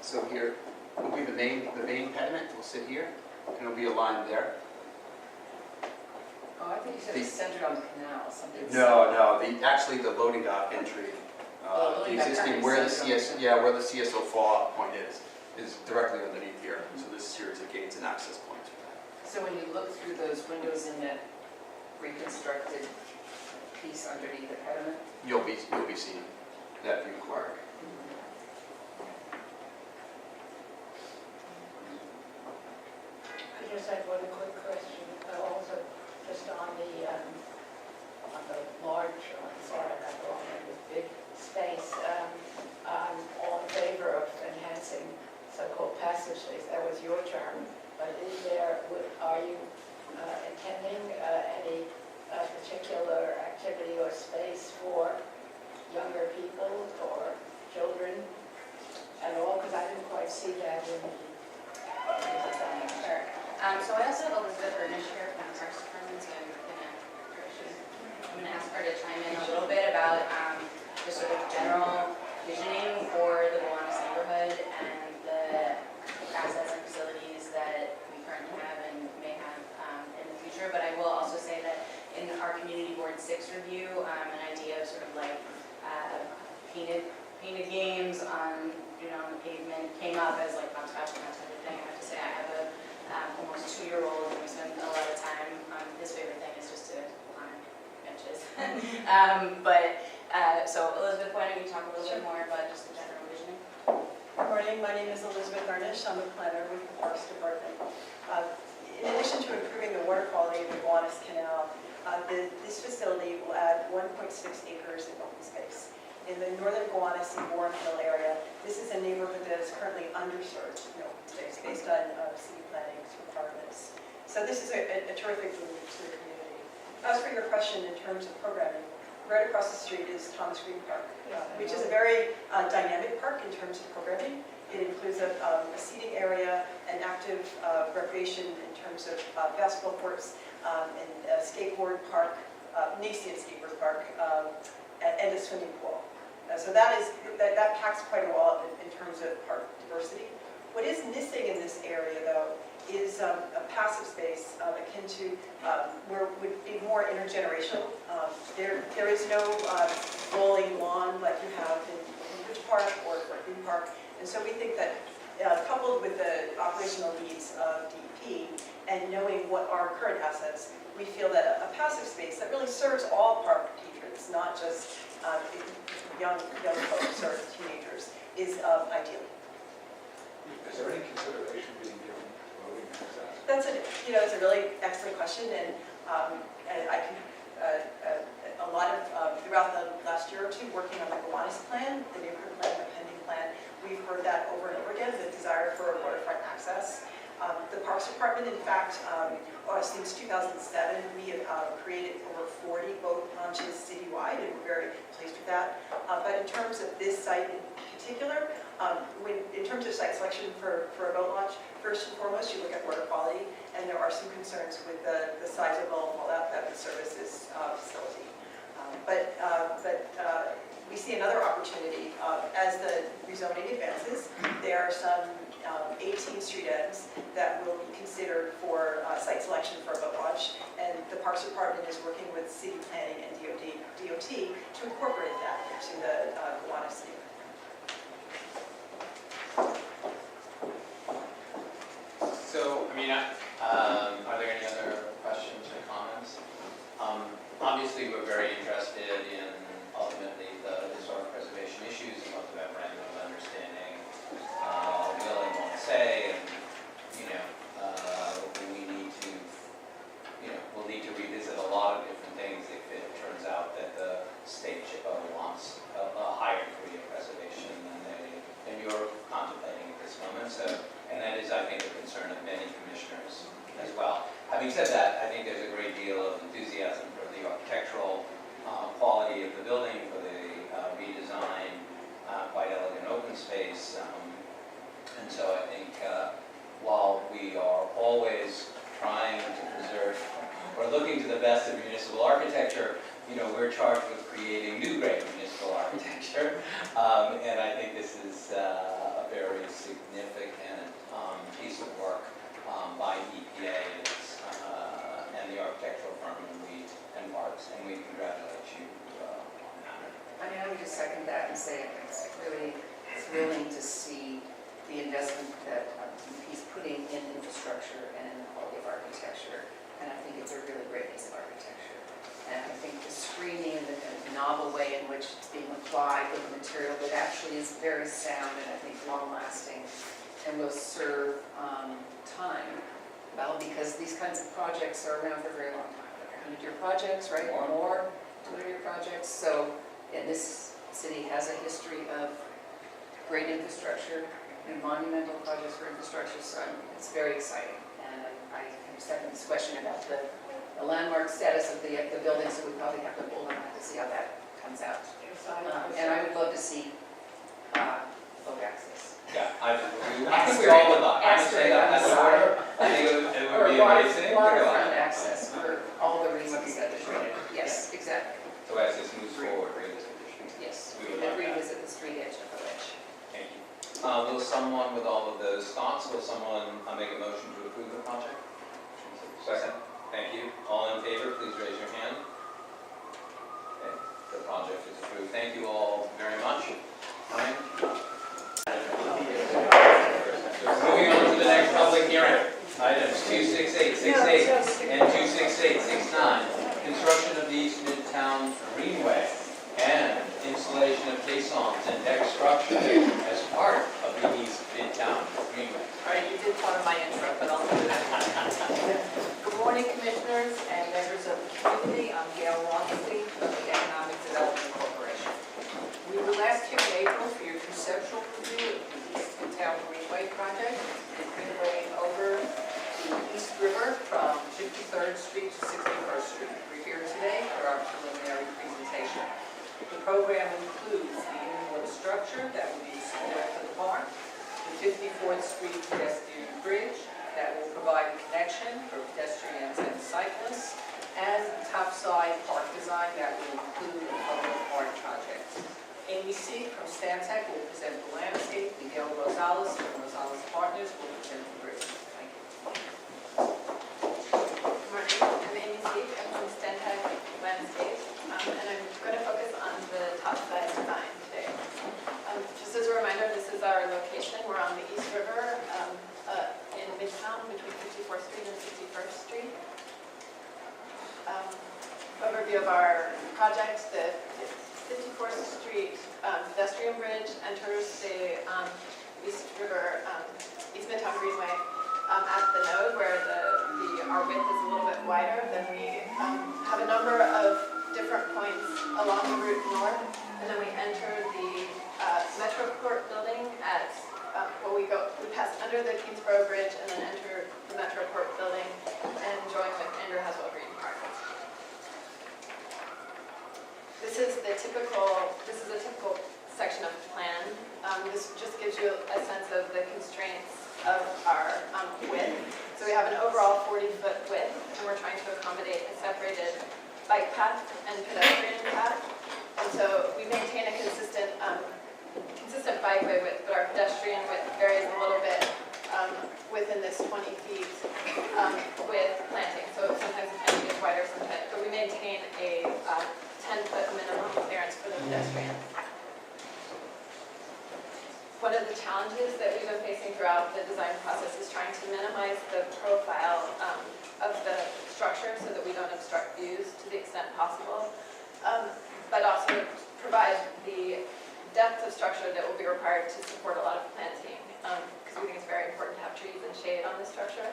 So here will be the main pediment. Will sit here, and it'll be a line there. Oh, I think you said it's centered on the canal, something. No. Actually, the loading dock entry, the existing where the CSO fall point is directly underneath here. So this series of gates and access points for that. So when you look through those windows in that reconstructed piece underneath the pediment, You'll be seeing that view park. I just had one quick question, also just on the large, sorry, I'm not going in with big space. I'm all in favor of enhancing so-called passive space. That was your term, but are you intending any particular activity or space for younger people or children at all? Because I didn't quite see that in the Sure. So I also have Elizabeth Ernest here from the Parks Department, so I'm going to ask her to chime in a little bit about the sort of general visioning for the Gowanus neighborhood and the assets and facilities that we currently have and may have in the future. But I will also say that in our Community Board 6 review, an idea of sort of like painted games on the pavement came up as like hopscotch and that type of thing. I have to say I have a almost 2-year-old and we spend a lot of time his favorite thing is just to climb benches. So Elizabeth, why don't you talk a little bit more about just the general visioning? Good morning, my name is Elizabeth Garnish. I'm a planner with the Parks Department. In addition to improving the water quality of the Gowanus Canal, this facility will add 1.6 acres in open space. In the northern Gowanus and Warren Hill area, this is a neighborhood that is currently underserved in open space based on city planning requirements. So this is a terrific move to the community. As for your question in terms of programming, right across the street is Thomas Green Park, which is a very dynamic park in terms of programming. It includes a seating area, an active recreation in terms of basketball courts, and a skateboard park, nascent skateboard park, and a swimming pool. So that packs quite a wall in terms of park diversity. What is missing in this area, though, is a passive space akin to where would be more intergenerational. There is no rolling lawn like you have in Ridge Park or Green Park, and so we think that coupled with the operational needs of DEP and knowing what are current assets, we feel that a passive space that really serves all park patrons, not just young folks or teenagers, is ideal. Is there any consideration being given to voting access? That's it's a really excellent question, and I can a lot of throughout the last year or two working on the Gowanus plan, the neighborhood plan, the pending plan, we've heard that over and over again, the desire for waterfront access. The Parks Department, in fact, since 2007, we have created over 40 boat launches citywide, and we're very pleased with that. But in terms of this site in particular, in terms of site selection for a boat launch, first and foremost, you look at water quality, and there are some concerns with the size of all that would service this facility. But we see another opportunity as the rezoning advances. There are some 18 street ends that will be considered for site selection for a boat launch, and the Parks Department is working with city planning and DOT to incorporate that into the Gowanus city. So, are there any other questions or comments? Obviously, we're very interested in ultimately the historic preservation issues and what the memorandum of understanding will and won't say, and we'll need to revisit a lot of different things if it turns out that the state wants a higher degree of preservation than you're contemplating at this moment. So, and that is, I think, a concern of many commissioners as well. Having said that, I think there's a great deal of enthusiasm for the architectural quality of the building, for the redesign, quite elegant open space. And so I think while we are always trying to preserve or looking to the best of municipal architecture, we're charged with creating new great municipal architecture. And I think this is a very significant piece of work by EPA and the architectural firm and Parks, and we congratulate you on that. I would just second that and say it's really thrilling to see the investment that he's putting in infrastructure and in the quality of architecture. And I think it's a really great piece of architecture. And I think the screening and the kind of novel way in which it's being applied with the material that actually is very sound and I think long-lasting and will serve time well, because these kinds of projects are around for a very long time. They're 100-year projects, right? Or more, 200-year projects. So, and this city has a history of great infrastructure and monumental projects for infrastructure, so it's very exciting. And I kind of second this question about the landmark status of the building, so we probably have to hold on to see how that comes out. And I would love to see boat access. Yeah, I think we all would like. I would say that as a water. I think it would be amazing. Waterfront access for all the reasons that are stated. Yes, exactly. So as this moves forward, revisit the street. Yes, We would and love that. revisit the street edge of the ledge. Thank you. Will someone with all of those thoughts, will someone make a motion to approve the project? Second. Thank you. All in favor, please raise your hand. Okay, the project is approved. Thank you all very much. Ryan? Moving on to the next public hearing. Items 26868 and 26869. Construction of the East Midtown Greenway and installation of caissons and deck structure as part of the East Midtown Greenway. All right, you did part of my intro, but I'll do that. Good morning, commissioners and members of the community. I'm Gail Walmsley from the Economic Development Corporation. We were last here in April for your conceptual review of the East Midtown Greenway project. It's greenway over the East River from 53rd Street to 61st Street. We're here today for our preliminary presentation. The program includes the inboard structure that will be restored for the park, the 54th Street pedestrian bridge that will provide a connection for pedestrians and cyclists, and the topside park design that will include a public art project. Amy C. from Stantec will present the landscape. Miguel Rosales from Rosales Partners will present the bridge. Thank you. Good morning, I'm Amy Steep, I'm from Stantec Landscape, and I'm going to focus on the top side design today. Just as a reminder, this is our location. We're on the East River in Midtown between 54th Street and 61st Street. Overview of our project, the 54th Street pedestrian bridge enters the East River, East Midtown Greenway at the node where our width is a little bit wider. Then we have a number of different points along the route north, and then we enter the Metroport building at, we pass under the Kingsborough Bridge and then enter the Metroport building and join with Andrew Haswell Green Park. This is a typical section of plan. This just gives you a sense of the constraints of our width. So we have an overall 40-foot width, and we're trying to accommodate a separated bike path and pedestrian path. And so we maintain a consistent bikeway width, but our pedestrian width varies a little bit within this 20 feet with planting. So sometimes the planting is wider, sometimes, but we maintain a 10-foot minimum clearance for the pedestrians. One of the challenges that we've been facing throughout the design process is trying to minimize the profile of the structure so that we don't obstruct views to the extent possible, but also provide the depth of structure that will be required to support a lot of planting, because we think it's very important to have trees and shade on the structure,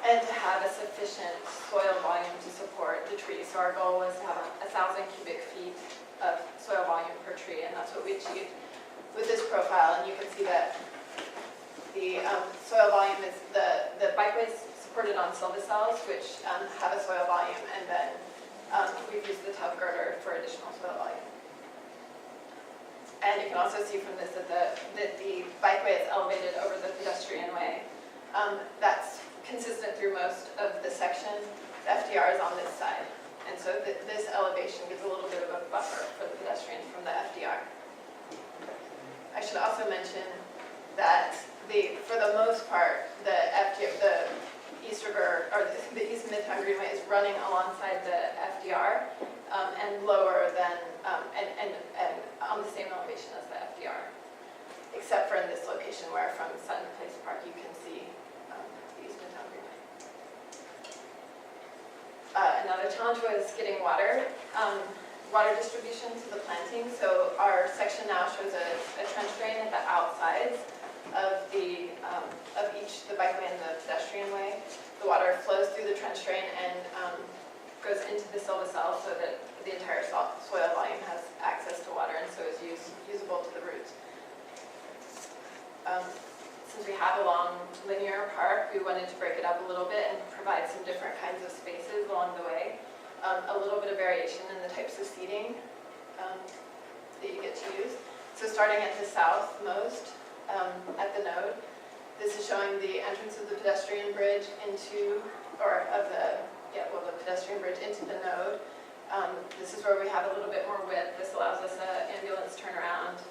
and to have a sufficient soil volume to support the trees. So our goal was to have 1,000 cubic feet of soil volume per tree, and that's what we achieved with this profile. And you can see that the soil volume is the bikeways supported on silvacells, which have a soil volume, and then we've used the tub girder for additional soil volume. And you can also see from this that the bikeway is elevated over the pedestrian way. That's consistent through most of the section. The FDR is on this side. And so this elevation gives a little bit of a buffer for the pedestrians from the FDR. I should also mention that for the most part, the East River, or the East Midtown Greenway is running alongside the FDR and lower than, and on the same elevation as the FDR, except for in this location where from Sutton Place Park you can see the East Midtown Greenway. Another challenge was getting water distribution to the planting. So our section now shows a trench drain at the outsides of the bikeway and the pedestrian way. The water flows through the trench drain and goes into the silvacell so that the entire soil volume has access to water and so is usable to the roots. Since we have a long linear park, we wanted to break it up a little bit and provide some different kinds of spaces along the way. A little bit of variation in the types of seating that you get to use. So starting at the southmost, at the node, this is showing the entrance of the pedestrian bridge into, the pedestrian bridge into the node. This is where we have a little bit more width. This allows us an ambulance turnaround,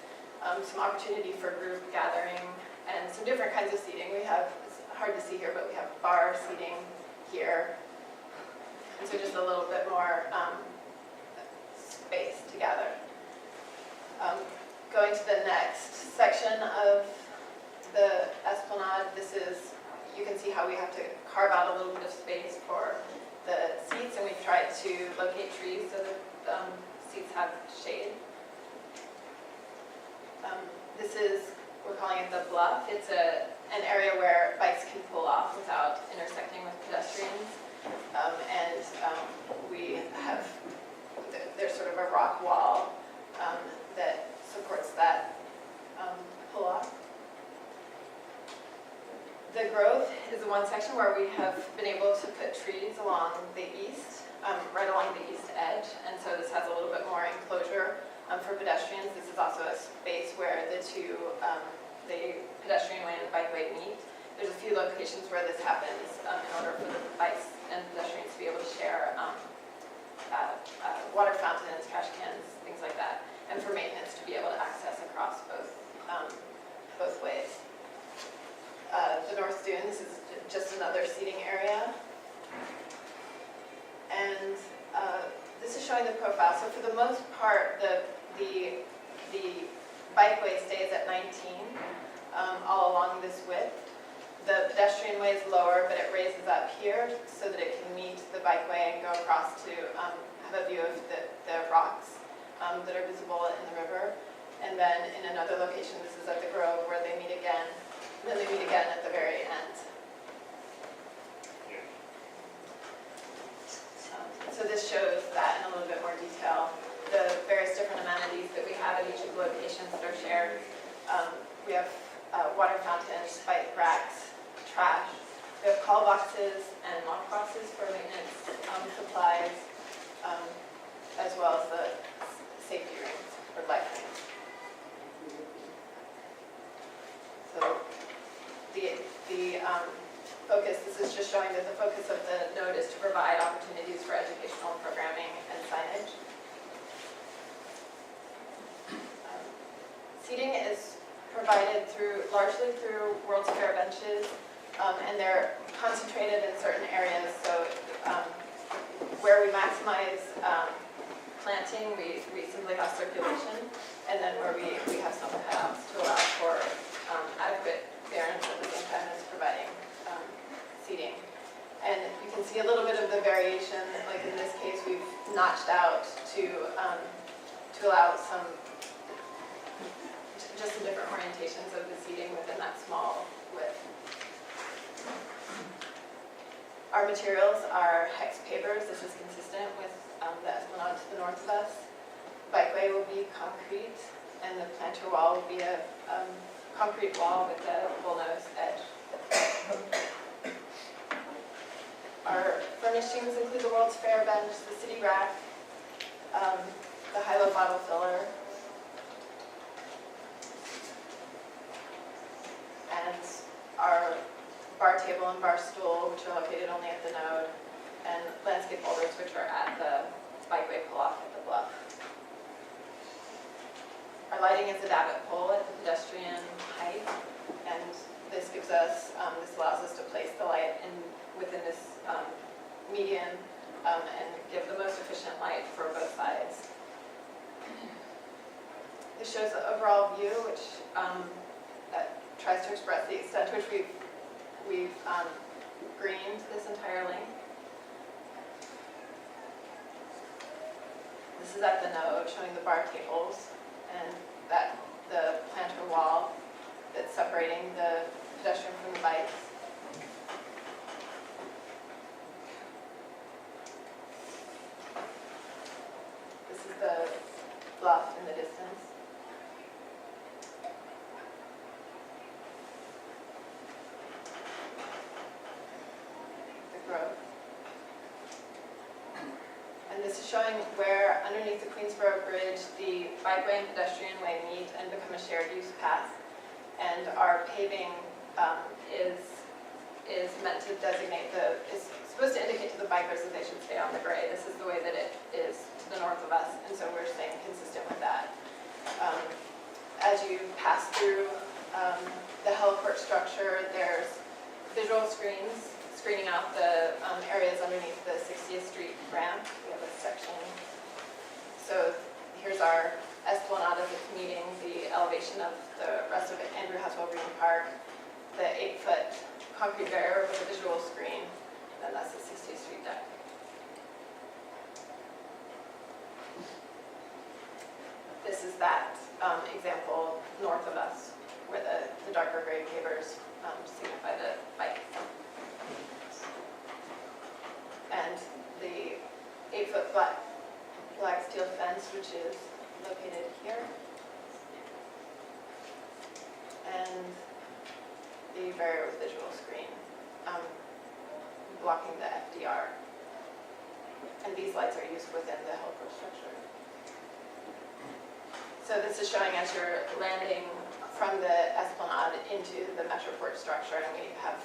some opportunity for group gathering, and some different kinds of seating. We have, it's hard to see here, but we have bar seating here. And so just a little bit more space to gather. Going to the next section of the esplanade, you can see how we have to carve out a little bit of space for the seats, and we've tried to locate trees so that seats have shade. We're calling it the Bluff. It's an area where bikes can pull off without intersecting with pedestrians. There's sort of a rock wall that supports that pull-off. The growth is the one section where we have been able to put trees along the east, right along the east edge, and so this has a little bit more enclosure for pedestrians. This is also a space where the pedestrian way and the bikeway meet. There's a few locations where this happens in order for the bikes and pedestrians to be able to share water fountains, trash cans, things like that, and for maintenance to be showing the profile. So for the most part, the bikeway stays at 19 all along this width. The pedestrian way is lower, but it raises up here so that it can meet the bikeway and go across to have a view of the rocks that are visible in the river. And then in another location, this is at the Grove, where they meet again. And then they meet again at the very end. So this shows that in a little bit more detail, the various different amenities that we have at each of the locations that are shared. We have water fountains, bike racks, trash. We have call boxes and lock boxes for maintenance supplies, as well as the safety rings or life rings. So the focus, this is just showing that the focus of the node is to provide opportunities for educational programming and signage. Seating is provided largely through World's Fair benches, and they're concentrated in certain areas. So where we maximize planting, we simply have circulation, and then where we have some cutouts to allow for adequate clearance at the same time as providing seating. And you can see a little bit of the variation, like in this case, we've notched out to allow just some different orientations of the seating within that small width. Our materials are hex pavers. This is consistent with the esplanade to the north of us. Bikeway will be concrete, and the planter wall will be a concrete wall with a bullnose edge. Our furnishings include the World's Fair bench, the city rack, the high-low bottle filler, and our bar table and bar stool, which are located only at the node, and landscape holders, which are at the bikeway pull-off at the Bluff. Our lighting is a davit pole at the pedestrian height, and this allows us to place the light within this median and give the most efficient light for both sides. This shows the overall view, which tries to express the extent to which we've greened this entire length. This is at the node, showing the bar tables and the planter wall that's separating the pedestrian from the bikes. This is the Bluff in the distance. The Grove. And this is showing where underneath the Queensboro Bridge, the bikeway and pedestrian way meet and become a shared use path. And our paving is meant to designate is supposed to indicate to the bikers that they should stay on the grade. This is the way that it is to the north of us, and so we're staying consistent with that. As you pass through the heliport structure, there's visual screens screening out the areas underneath the 60th Street ramp. We have a section. So here's our esplanade as it's meeting the elevation of the rest of it, Andrew Haswell Green Park, the 8-foot concrete barrier with a visual screen, and that's the 60th Street deck. This is that example north of us, where the darker gray pavers signify the bike. And the 8-foot black steel fence, which is located here. And the barrier with visual screen, blocking the FDR. And these lights are used within the heliport structure. So this is showing as you're landing from the esplanade into the Metroport structure, and we have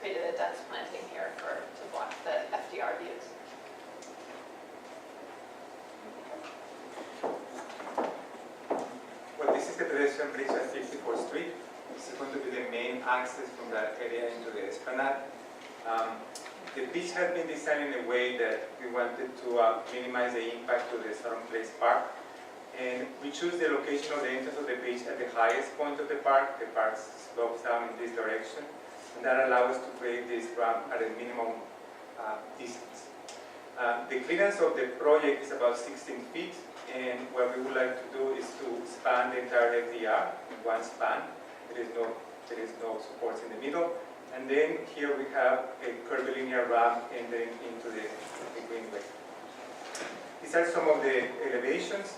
created a dense planting here to block the FDR views. Well, this is the pedestrian bridge at 54th Street. This is going to be the main access from that area into the esplanade. The beach has been designed in a way that we wanted to minimize the impact to the Southern Place Park. And we choose the location of the entrance of the beach at the highest point of the park. The park slopes down in this direction. And that allows us to create this ramp at a minimum distance. The clearance of the project is about 16 feet. And what we would like to do is to span the entire FDR in one span. There is no supports in the middle. And then here we have a curvilinear ramp entering into the greenway. These are some of the elevations.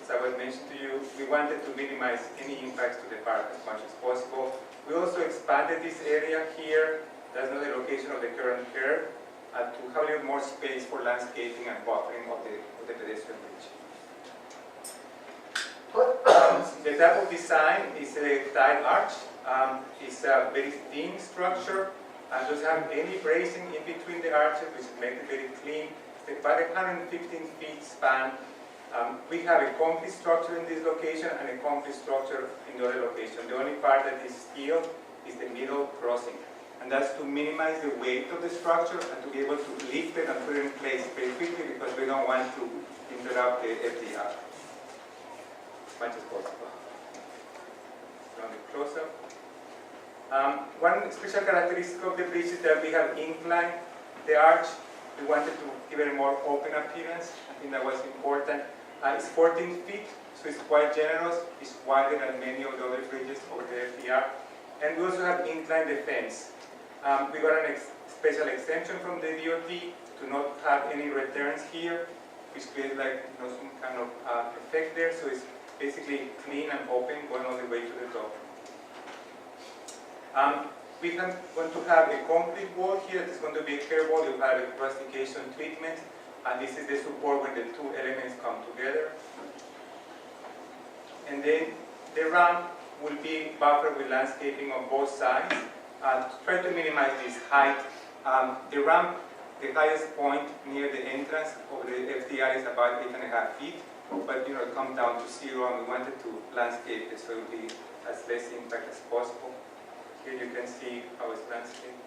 As I was mentioned to you, we wanted to minimize any impacts to the park as much as possible. We also expanded this area here, that's not the location of the current curve, to have a little more space for landscaping and buffering of the pedestrian bridge. The type of design is a tile arch. It's a very thin structure and doesn't have any bracing in between the arches, which makes it very clean. It's about a 115 feet span. We have a concrete structure in this location and a concrete structure in the other location. The only part that is steel is the middle crossing. And that's to minimize the weight of the structure and to be able to lift it and put it in place very quickly because we don't want to interrupt the FDR as much as possible. From the close-up. One special characteristic of the bridge is that we have inclined the arch. We wanted to give it a more open appearance. I think that was important. It's 14 feet, so it's quite generous. It's wider than many of the other bridges over the FDR. And we also have inclined the fence. We got a special exemption from the DOT to not have any returns here, which creates some kind of effect there. So it's basically clean and open going all the way to the top. We are going to have a concrete wall here. It's going to be a curb wall. You have a rustication treatment. And this is the support when the two elements come together. And then the ramp will be buffered with landscaping on both sides. To try to minimize this height, the ramp, the highest point near the entrance of the FDR is about 8.5 feet. But it comes down to 0, and we wanted to landscape it so it will be as less impact as possible. Here you can see how it's landscaped,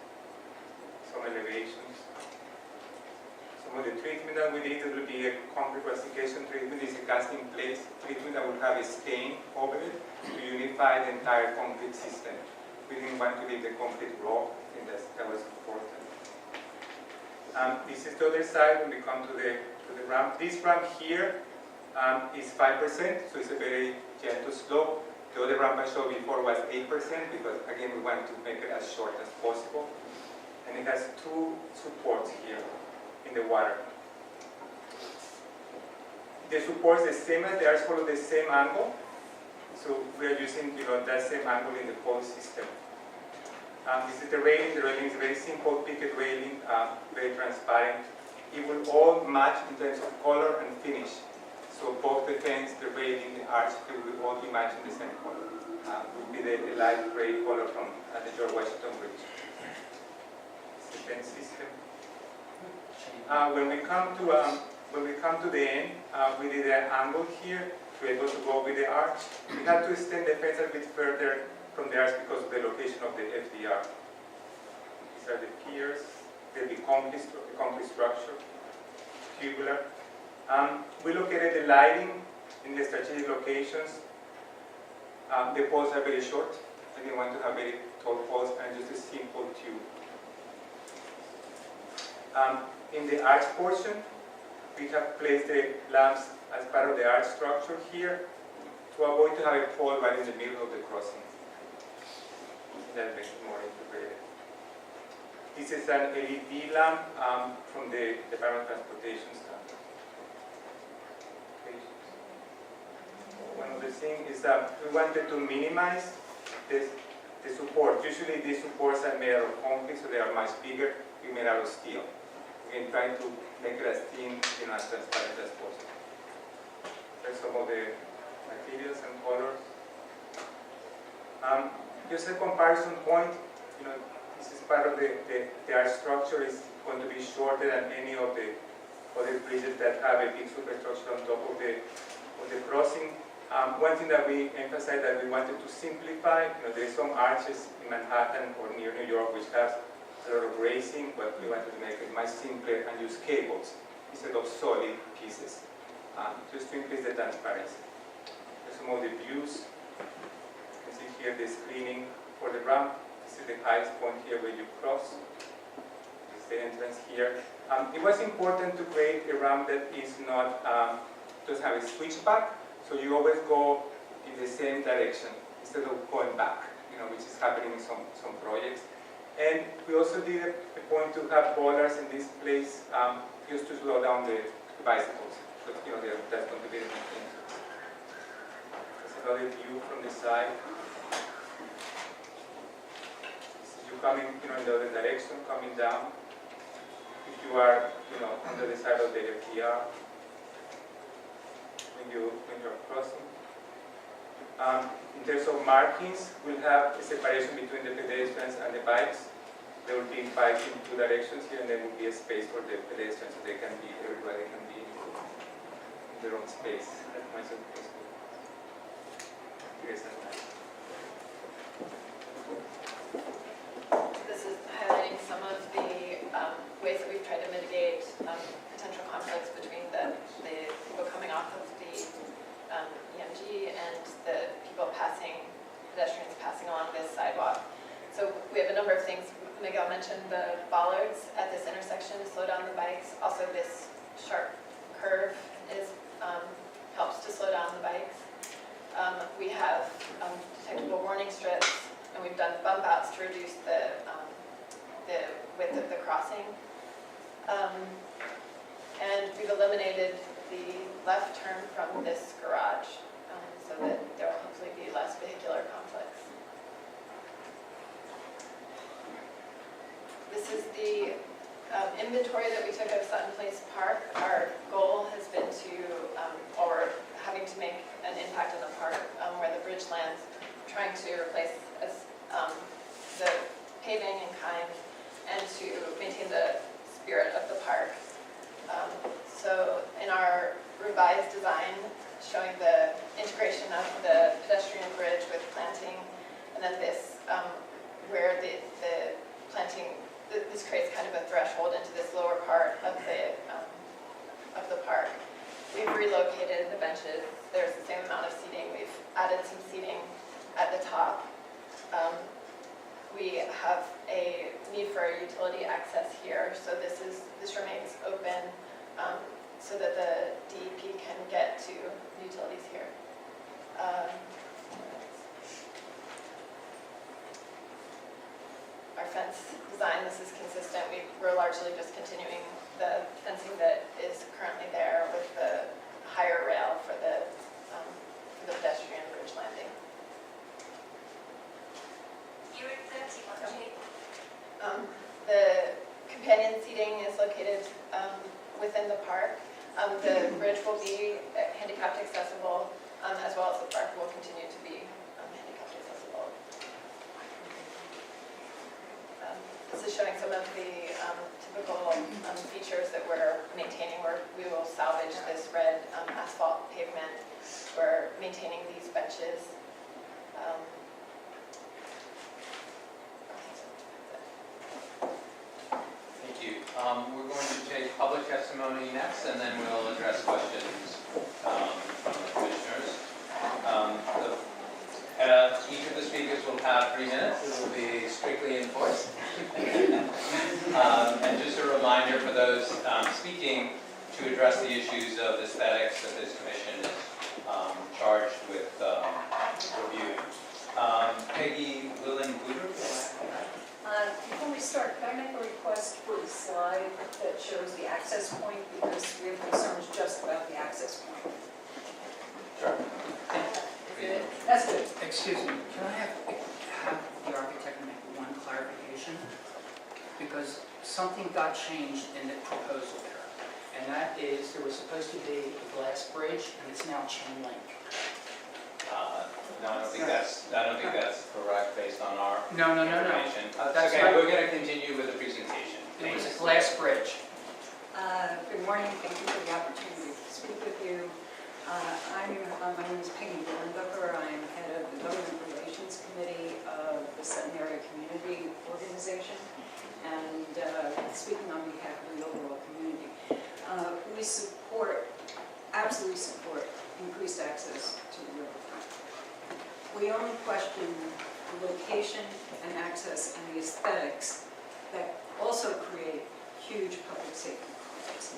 some elevations. Some of the treatment that we did will be a concrete rustication treatment. It's a casting place treatment that will have a stain over it to unify the entire concrete system. We didn't want to leave the concrete raw. I think that was important. This is the other side when we come to the ramp. This ramp here is 5%, so it's a very gentle slope. The other ramp I showed before was 8% because, again, we want to make it as short as possible. And it has two supports here in the water. The supports the same as the arch follow the same angle. So we are using that same angle in the whole system. This is the railing. The railing is very simple, picket railing, very transparent. It will all match in terms of color and finish. So both the fence, the railing, the arch, they will all be matching the same color. It will be the light gray color from the George Washington Bridge. It's the fence system. When we come to the end, we did an angle here to be able to go with the arch. We had to extend the fence a bit further from the arch because of the location of the FDR. These are the piers. They'll be concrete structure, tubular. We located the lighting in the strategic locations. The poles are very short. I didn't want to have very tall poles and just a simple tube. In the arch portion, we have placed the lamps as part of the arch structure here to avoid to have a pole right in the middle of the crossing. That makes it more integrated. This is an LED lamp from the Department of Transportation staff. One other thing is that we wanted to minimize the support. Usually these supports are made out of concrete, so they are much bigger. We made out of steel. Again, trying to make it as thin, as transparent as possible. There's some of the materials and colors. Just a comparison point. This is part of the arch structure is going to be shorter than any of the other bridges that have a big superstructure on top of the crossing. One thing that we emphasized that we wanted to simplify, there are some arches in Manhattan or near New York which have a lot of racing, but we wanted to make it much simpler and use cables instead of solid pieces, just to increase the transparency. There's some of the views. You can see here the screening for the ramp. This is the highest point here where you cross. This is the entrance here. It was important to create a ramp that is not, doesn't have a switchback, so you always go in the same direction instead of going back, which is happening in some projects. And we also did a point to have bollards in this place just to slow down the bicycles. So, that's going to be the main thing. There's another view from the side. You coming, in the other direction, coming down. If you are, on the side of the FDR, when you're crossing. In terms of markings, we'll have a separation between the pedestrians and the bikes. There will be bikes in two directions here, and there will be a space for the pedestrians, so everybody can be in their own space. That's my suggestion. Yes, This is highlighting some of the ways that we've tried to mitigate potential conflicts between the people coming off of the EMG and the pedestrians passing along this sidewalk. So we have a number of things. Miguel mentioned the bollards at this intersection to slow down the bikes. Also, this sharp curve helps to slow down the bikes. We have detectable warning strips, and we've done bump outs to reduce the width of the crossing. And we've eliminated the left turn from this garage so that there will hopefully be less vehicular conflicts. This is the inventory that we took of Sutton Place Park. Our goal has been to, or having to make an impact in the park where the bridge lands, trying to replace the paving in kind and to maintain the spirit of the park. So in our revised design, showing the integration of the pedestrian bridge with planting, and then this, where the planting, this creates kind of a threshold into this lower part of the park. We've relocated the benches. There's the same amount of seating. We've added some seating at the top. We have a need for a utility access here, so this remains open so that the DEP can get to utilities here. Our fence design, this is consistent. We're largely just continuing the fencing that is currently there with the higher rail for the pedestrian bridge landing. The companion seating is located within the park. The bridge will be handicapped accessible, as well as the park will continue to be handicapped accessible. This is showing some of the typical features that we're maintaining. We will salvage this red asphalt pavement. We're maintaining these benches. Thank you. We're going to take public testimony next, and then we'll address questions from the commissioners. Each of the speakers will have 3 minutes. It will be strictly enforced. And just a reminder for those speaking to address the issues of aesthetics that this commission is charged with reviewing. Peggy Willen-Guder. Before we start, can I make a request for the slide that shows the access point, because we have concerns just about the access point. Sure. That's good. Excuse me, can I have the architect make one clarification? Because something got changed in the proposal there, and that is there was supposed to be a glass bridge, and it's now chain link. No, I don't think that's correct based on our information. That's okay, right. We're going to continue with the presentation. It was a glass bridge. Good morning, thank you for the opportunity to speak with you. My name is Peggy Willenbucker. I am head of the Government Relations Committee of the Sutton Area Community Organization, and we support increased access to the riverfront. We only question the location and access and the aesthetics that also create huge public safety problems.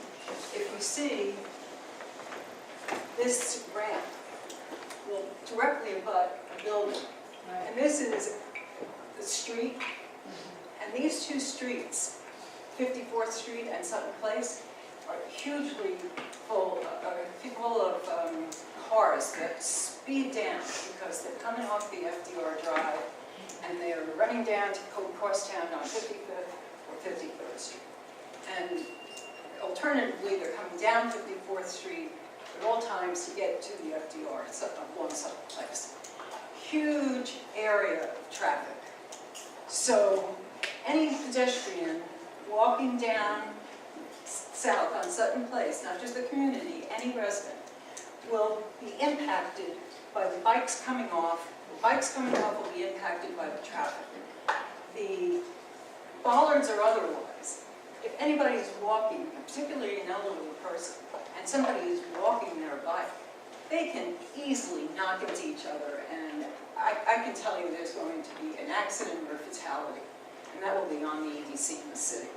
If you see, this ramp will directly abut a building. And this is the street, and these two streets, 54th Street and Sutton Place, are hugely full of cars that speed down because they're coming off the FDR Drive and they're running down to go across town on 55th or 53rd Street. And alternatively, they're coming down 54th Street at all times to get to the FDR along Sutton Place. Huge area of traffic. So any pedestrian walking down south on Sutton Place, not just the community, any resident, will be impacted by the bikes coming off. The bikes coming off will be impacted by the traffic. The bollards or otherwise, if anybody is walking, particularly an elderly person, and somebody is walking their bike, they can easily knock into each other, and I can tell you there's going to be an accident or a fatality, and that will be on the EDC in the city.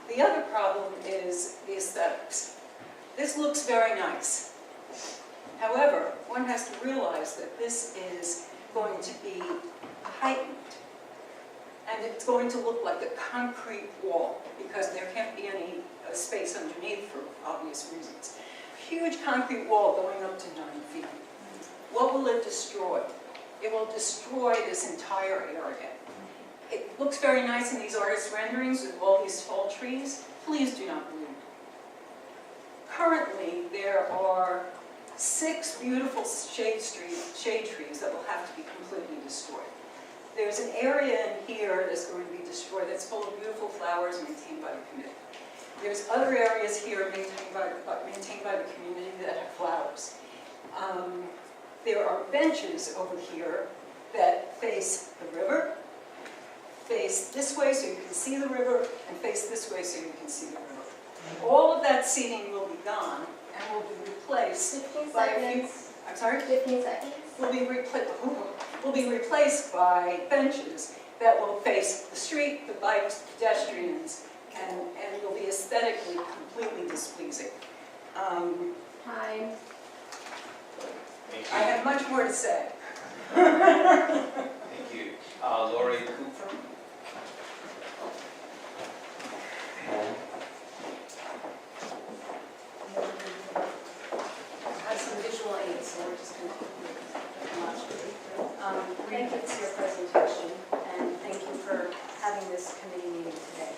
The other problem is the aesthetics. This looks very nice. However, one has to realize that this is going to be heightened, and it's going to look like a concrete wall, because there can't be any space underneath for obvious reasons. Huge concrete wall going up to 9 feet. What will it destroy? It will destroy this entire area. It looks very nice in these artist renderings with all these tall trees. Please do not believe it. Currently, there are 6 beautiful shade trees that will have to be completely destroyed. There's an area in here that's going to be destroyed that's full of beautiful flowers maintained by the committee. There's other areas here maintained by the community that have flowers. There are benches over here that face the river, face this way so you can see the river, and face this way so you can see the river. All of that seating will be gone and will be replaced 15 by seconds. I'm sorry? 15 seconds. Will be replaced by benches that will face the street, the bikes, pedestrians, and will be aesthetically completely displeasing. Time. I have much more to say. Thank you. Lori Cooper? I have some visual aids, so we're just going to thank you for your presentation, and thank you for having this committee meeting today.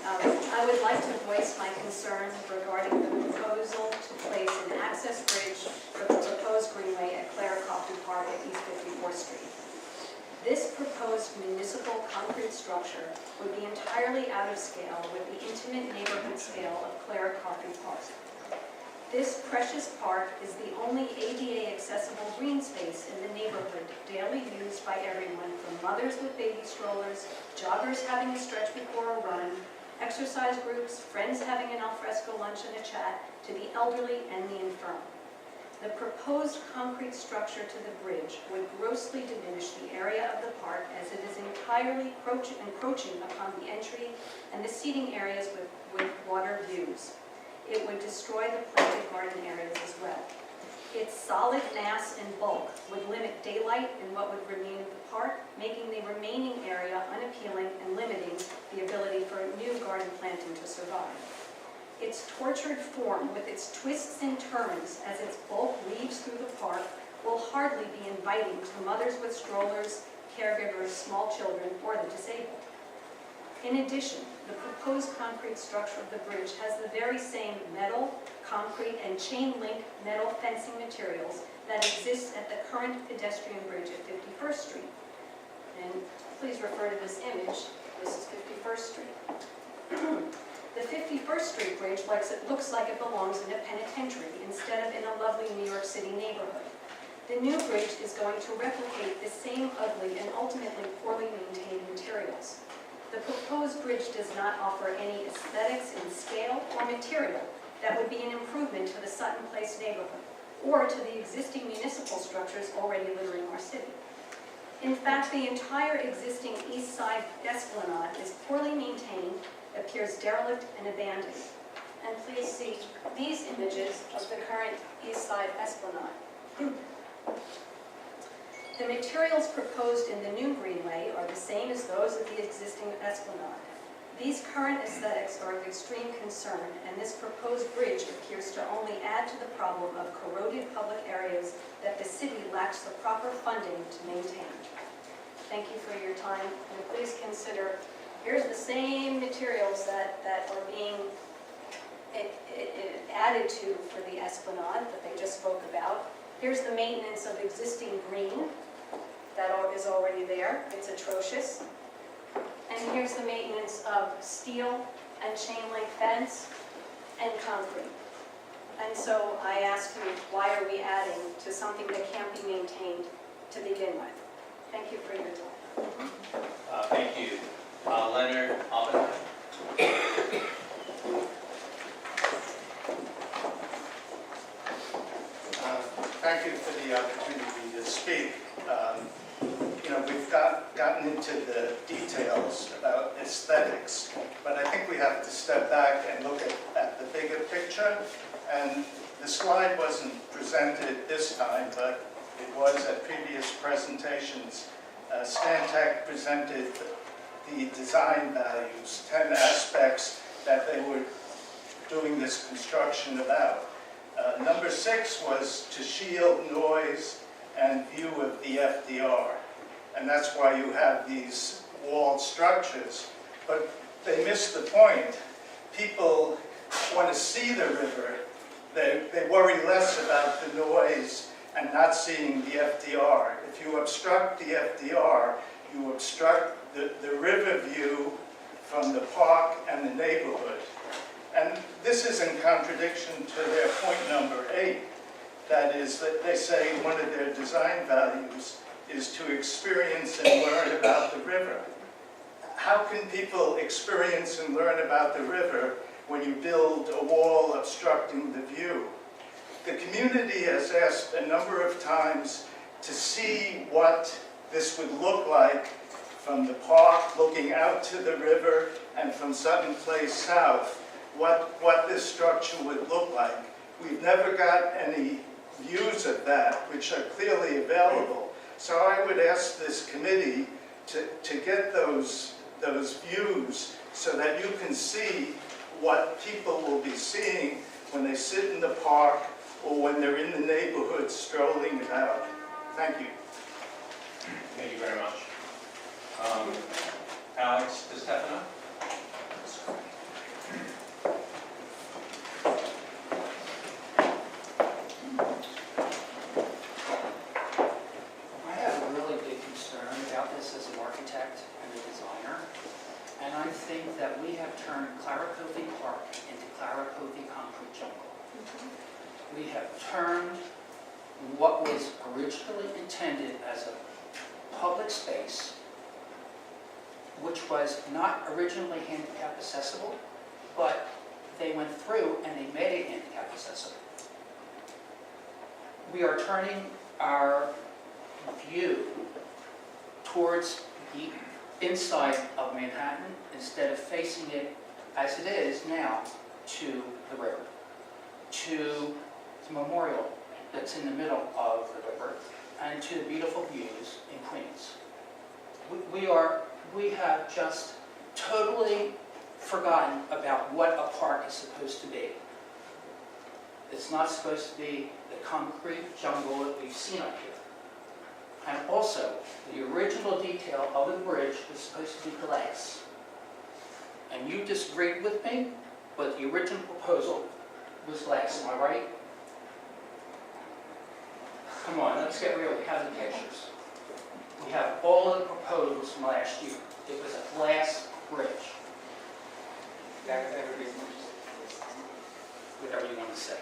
I would like to voice my concern regarding the proposal to place an access bridge for the proposed greenway at Clara Coffey Park at East 54th Street. This proposed municipal concrete structure would be entirely out of scale with the intimate neighborhood scale of Clara Coffey Park. This precious park is the only ADA accessible green space in the neighborhood, daily used by everyone from mothers with baby strollers, joggers having a stretch before a run, exercise groups, friends having an alfresco lunch and a chat, to the elderly and the infirm. The proposed concrete structure to the bridge would grossly diminish the area of the park, as it is entirely encroaching upon the entry and the seating areas with water views. It would destroy the planted garden areas as well. Its solid mass and bulk would limit daylight in what would remain of the park, making the remaining area unappealing and limiting the ability for new garden planting to survive. Its tortured form, with its twists and turns as its bulk weaves through the park, will hardly be inviting to mothers with strollers, caregivers, small children, or the disabled. In addition, the proposed concrete structure of the bridge has the very same metal, concrete, and chain link metal fencing materials that exist at the current pedestrian bridge at 51st Street. And please refer to this image. This is 51st Street. The 51st Street bridge looks like it belongs in a penitentiary instead of in a lovely New York City neighborhood. The new bridge is going to replicate the same ugly and ultimately poorly maintained materials. The proposed bridge does not offer any aesthetics in scale or material that would be an improvement to the Sutton Place neighborhood or to the existing municipal structures already littering our city. In fact, the entire existing east side esplanade is poorly maintained, appears derelict and abandoned. And please see these images of the current east side esplanade. The materials proposed in the new greenway are the same as those of the existing esplanade. These current aesthetics are of extreme concern, and this proposed bridge appears to only add to the problem of corroded public areas that the city lacks the proper funding to maintain. Thank you for your time, and please consider, here's the same materials that are being added to for the esplanade that they just spoke about. Here's the maintenance of existing green that is already there. It's atrocious. And here's the maintenance of steel and chain link fence and concrete. And so I ask you, why are we adding to something that can't be maintained to begin with? Thank you for your time. Thank you. Leonard Oppenheim. Thank you for the opportunity to speak. We've gotten into the details about aesthetics, but I think we have to step back and look at the bigger picture. And the slide wasn't presented this time, but it was at previous presentations. Stantec presented the design values, 10 aspects that they were doing this construction about. Number 6 was to shield noise and view of the FDR. And that's why you have these walled structures. But they missed the point. People want to see the river. They worry less about the noise and not seeing the FDR. If you obstruct the FDR, you obstruct the river view from the park and the neighborhood. And this is in contradiction to their point number 8. That is, that they say one of their design values is to experience and learn about the river. How can people experience and learn about the river when you build a wall obstructing the view? The community has asked a number of times to see what this would look like from the park looking out to the river and from Sutton Place south, what this structure would look like. We've never got any views of that, which are clearly available. So I would ask this committee to get those views so that you can see what people will be seeing when they sit in the park or when they're in the neighborhood strolling about. Thank you. Thank you very much. Alex DeStefano. I have a really big concern about this as an architect and a designer. And I think that we have turned Claricovey Park into Claricovey concrete jungle. We have turned what was originally intended as a public space, which was not originally handicap accessible, but they went through and they made it handicap accessible. We are turning our view towards the inside of Manhattan instead of facing it as it is now to the river, to the memorial that's in the middle of the river, and to the beautiful views in Queens. We have just totally forgotten about what a park is supposed to be. It's not supposed to be the concrete jungle that we've seen up here. And also, the original detail of the bridge was supposed to be glass. And you disagreed with me, but the original proposal was glass, am I right? Come on, let's get real, we have the pictures. We have all of the proposals from last year. It was a glass bridge. Whatever you want to say.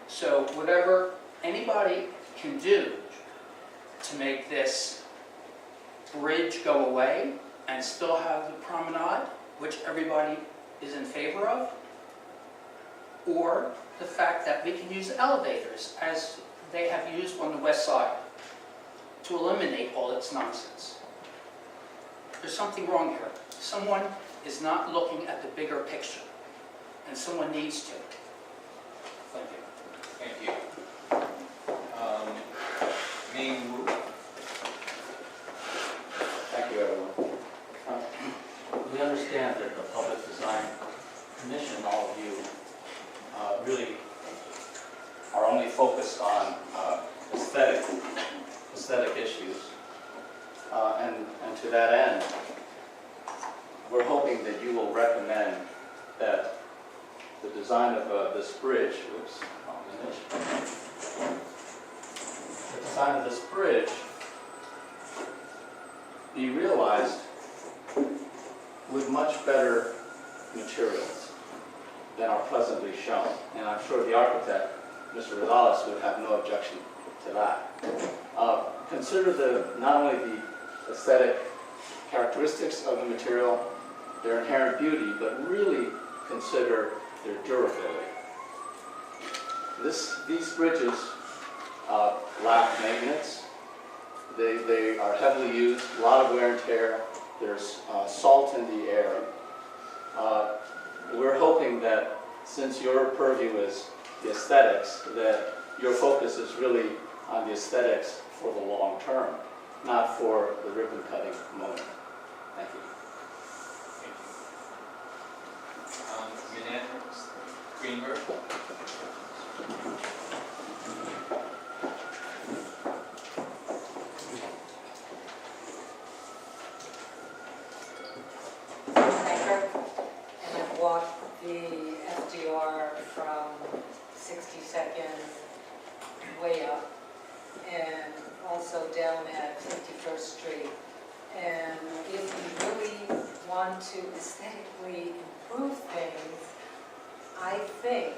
So whatever anybody can do to make this bridge go away and still have the promenade, which everybody is in favor of, or the fact that we can use elevators as they have used on the west side to eliminate all its nonsense. There's something wrong here. Someone is not looking at the bigger picture, and someone needs to. Thank you. Thank you. Ming Wu. Thank you, everyone. We understand that the Public Design Commission, all of you, really are only focused on aesthetic issues. And to that end, we're hoping that you will recommend that the design of this bridge, the design of this bridge be realized with much better materials than are presently shown. And I'm sure the architect, Mr. Rosales, would have no objection to that. Consider not only the aesthetic characteristics of the material, their inherent beauty, but really consider their durability. These bridges lack maintenance. They are heavily used, a lot of wear and tear. There's salt in the air. We're hoping that since your purview is the aesthetics, that your focus is really on the aesthetics for the long term, not for the ribbon cutting moment. Thank you. Thank you. Minette Greenberg. And I've walked the FDR from 62nd way up and also down at 51st Street. And if you really want to aesthetically improve things, I think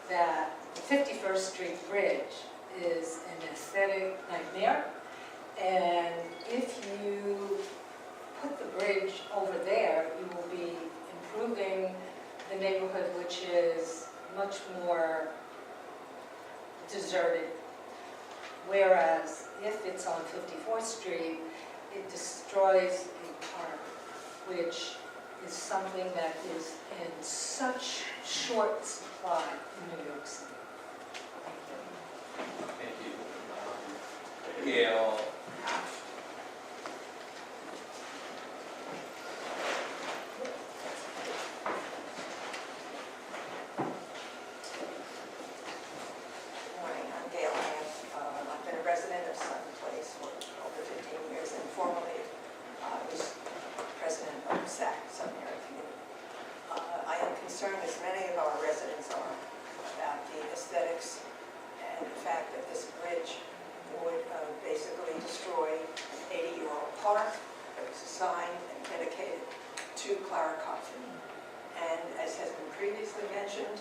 that the 51st Street Bridge is an aesthetic nightmare. And if you put the bridge over there, you will be improving the neighborhood, which is much more deserted. Whereas if it's on 54th Street, it destroys a park, which is something that is in such short supply in New York City. Thank you. Gail. Morning, I'm Gail Hanf. I've been a resident of Sutton Place for over 15 years and formerly was president of SAC, Sutton Area Community. I am concerned, as many of our residents are, about the aesthetics and the fact that this bridge would basically destroy an 80-year-old park that was assigned and dedicated to Clara Coffin. And as has been previously mentioned,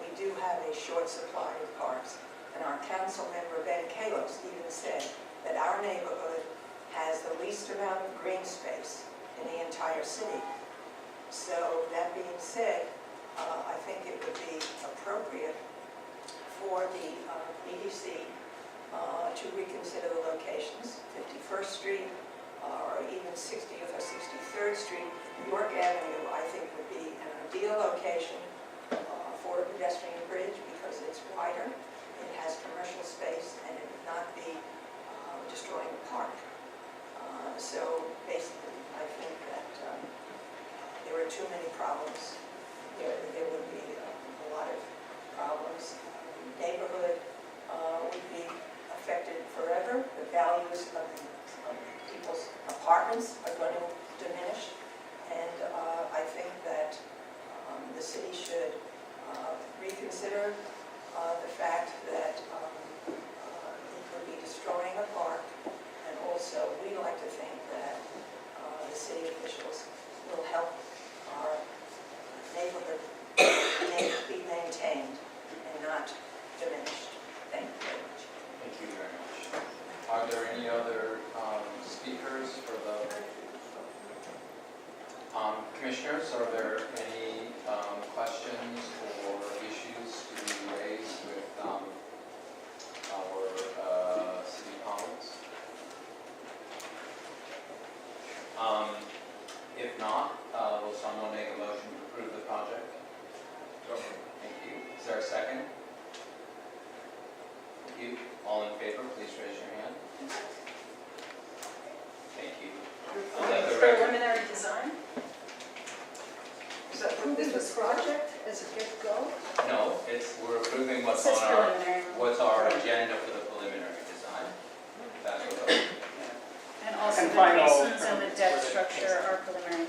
we do have a short supply of parks. And our council member, Ben Kalos, even said that our neighborhood has the least amount of green space in the entire city. So that being said, I think it would be appropriate for the EDC to reconsider the locations, 51st Street or even 60th or 63rd Street. York Avenue, I think, would be an ideal location for a pedestrian bridge because it's wider, it has commercial space, and it would not be destroying the park. So basically, I think that there are too many problems. There would be a lot of problems. The neighborhood would be affected forever. The values of people's apartments are going to diminish. And I think that the city should reconsider the fact that it would be destroying a park. And also, we like to think that the city officials will help our neighborhood be maintained and not diminished. Thank you very much. Thank you very much. Are there any other speakers for the commissioners? Are there any questions or issues raise your hand. Thank you. Preliminary design? Is that approving the project as it gets going? No, we're approving what's It says on preliminary. what's our agenda for the preliminary design. That's what. And also And the final, basins and the deck for the- structure are preliminary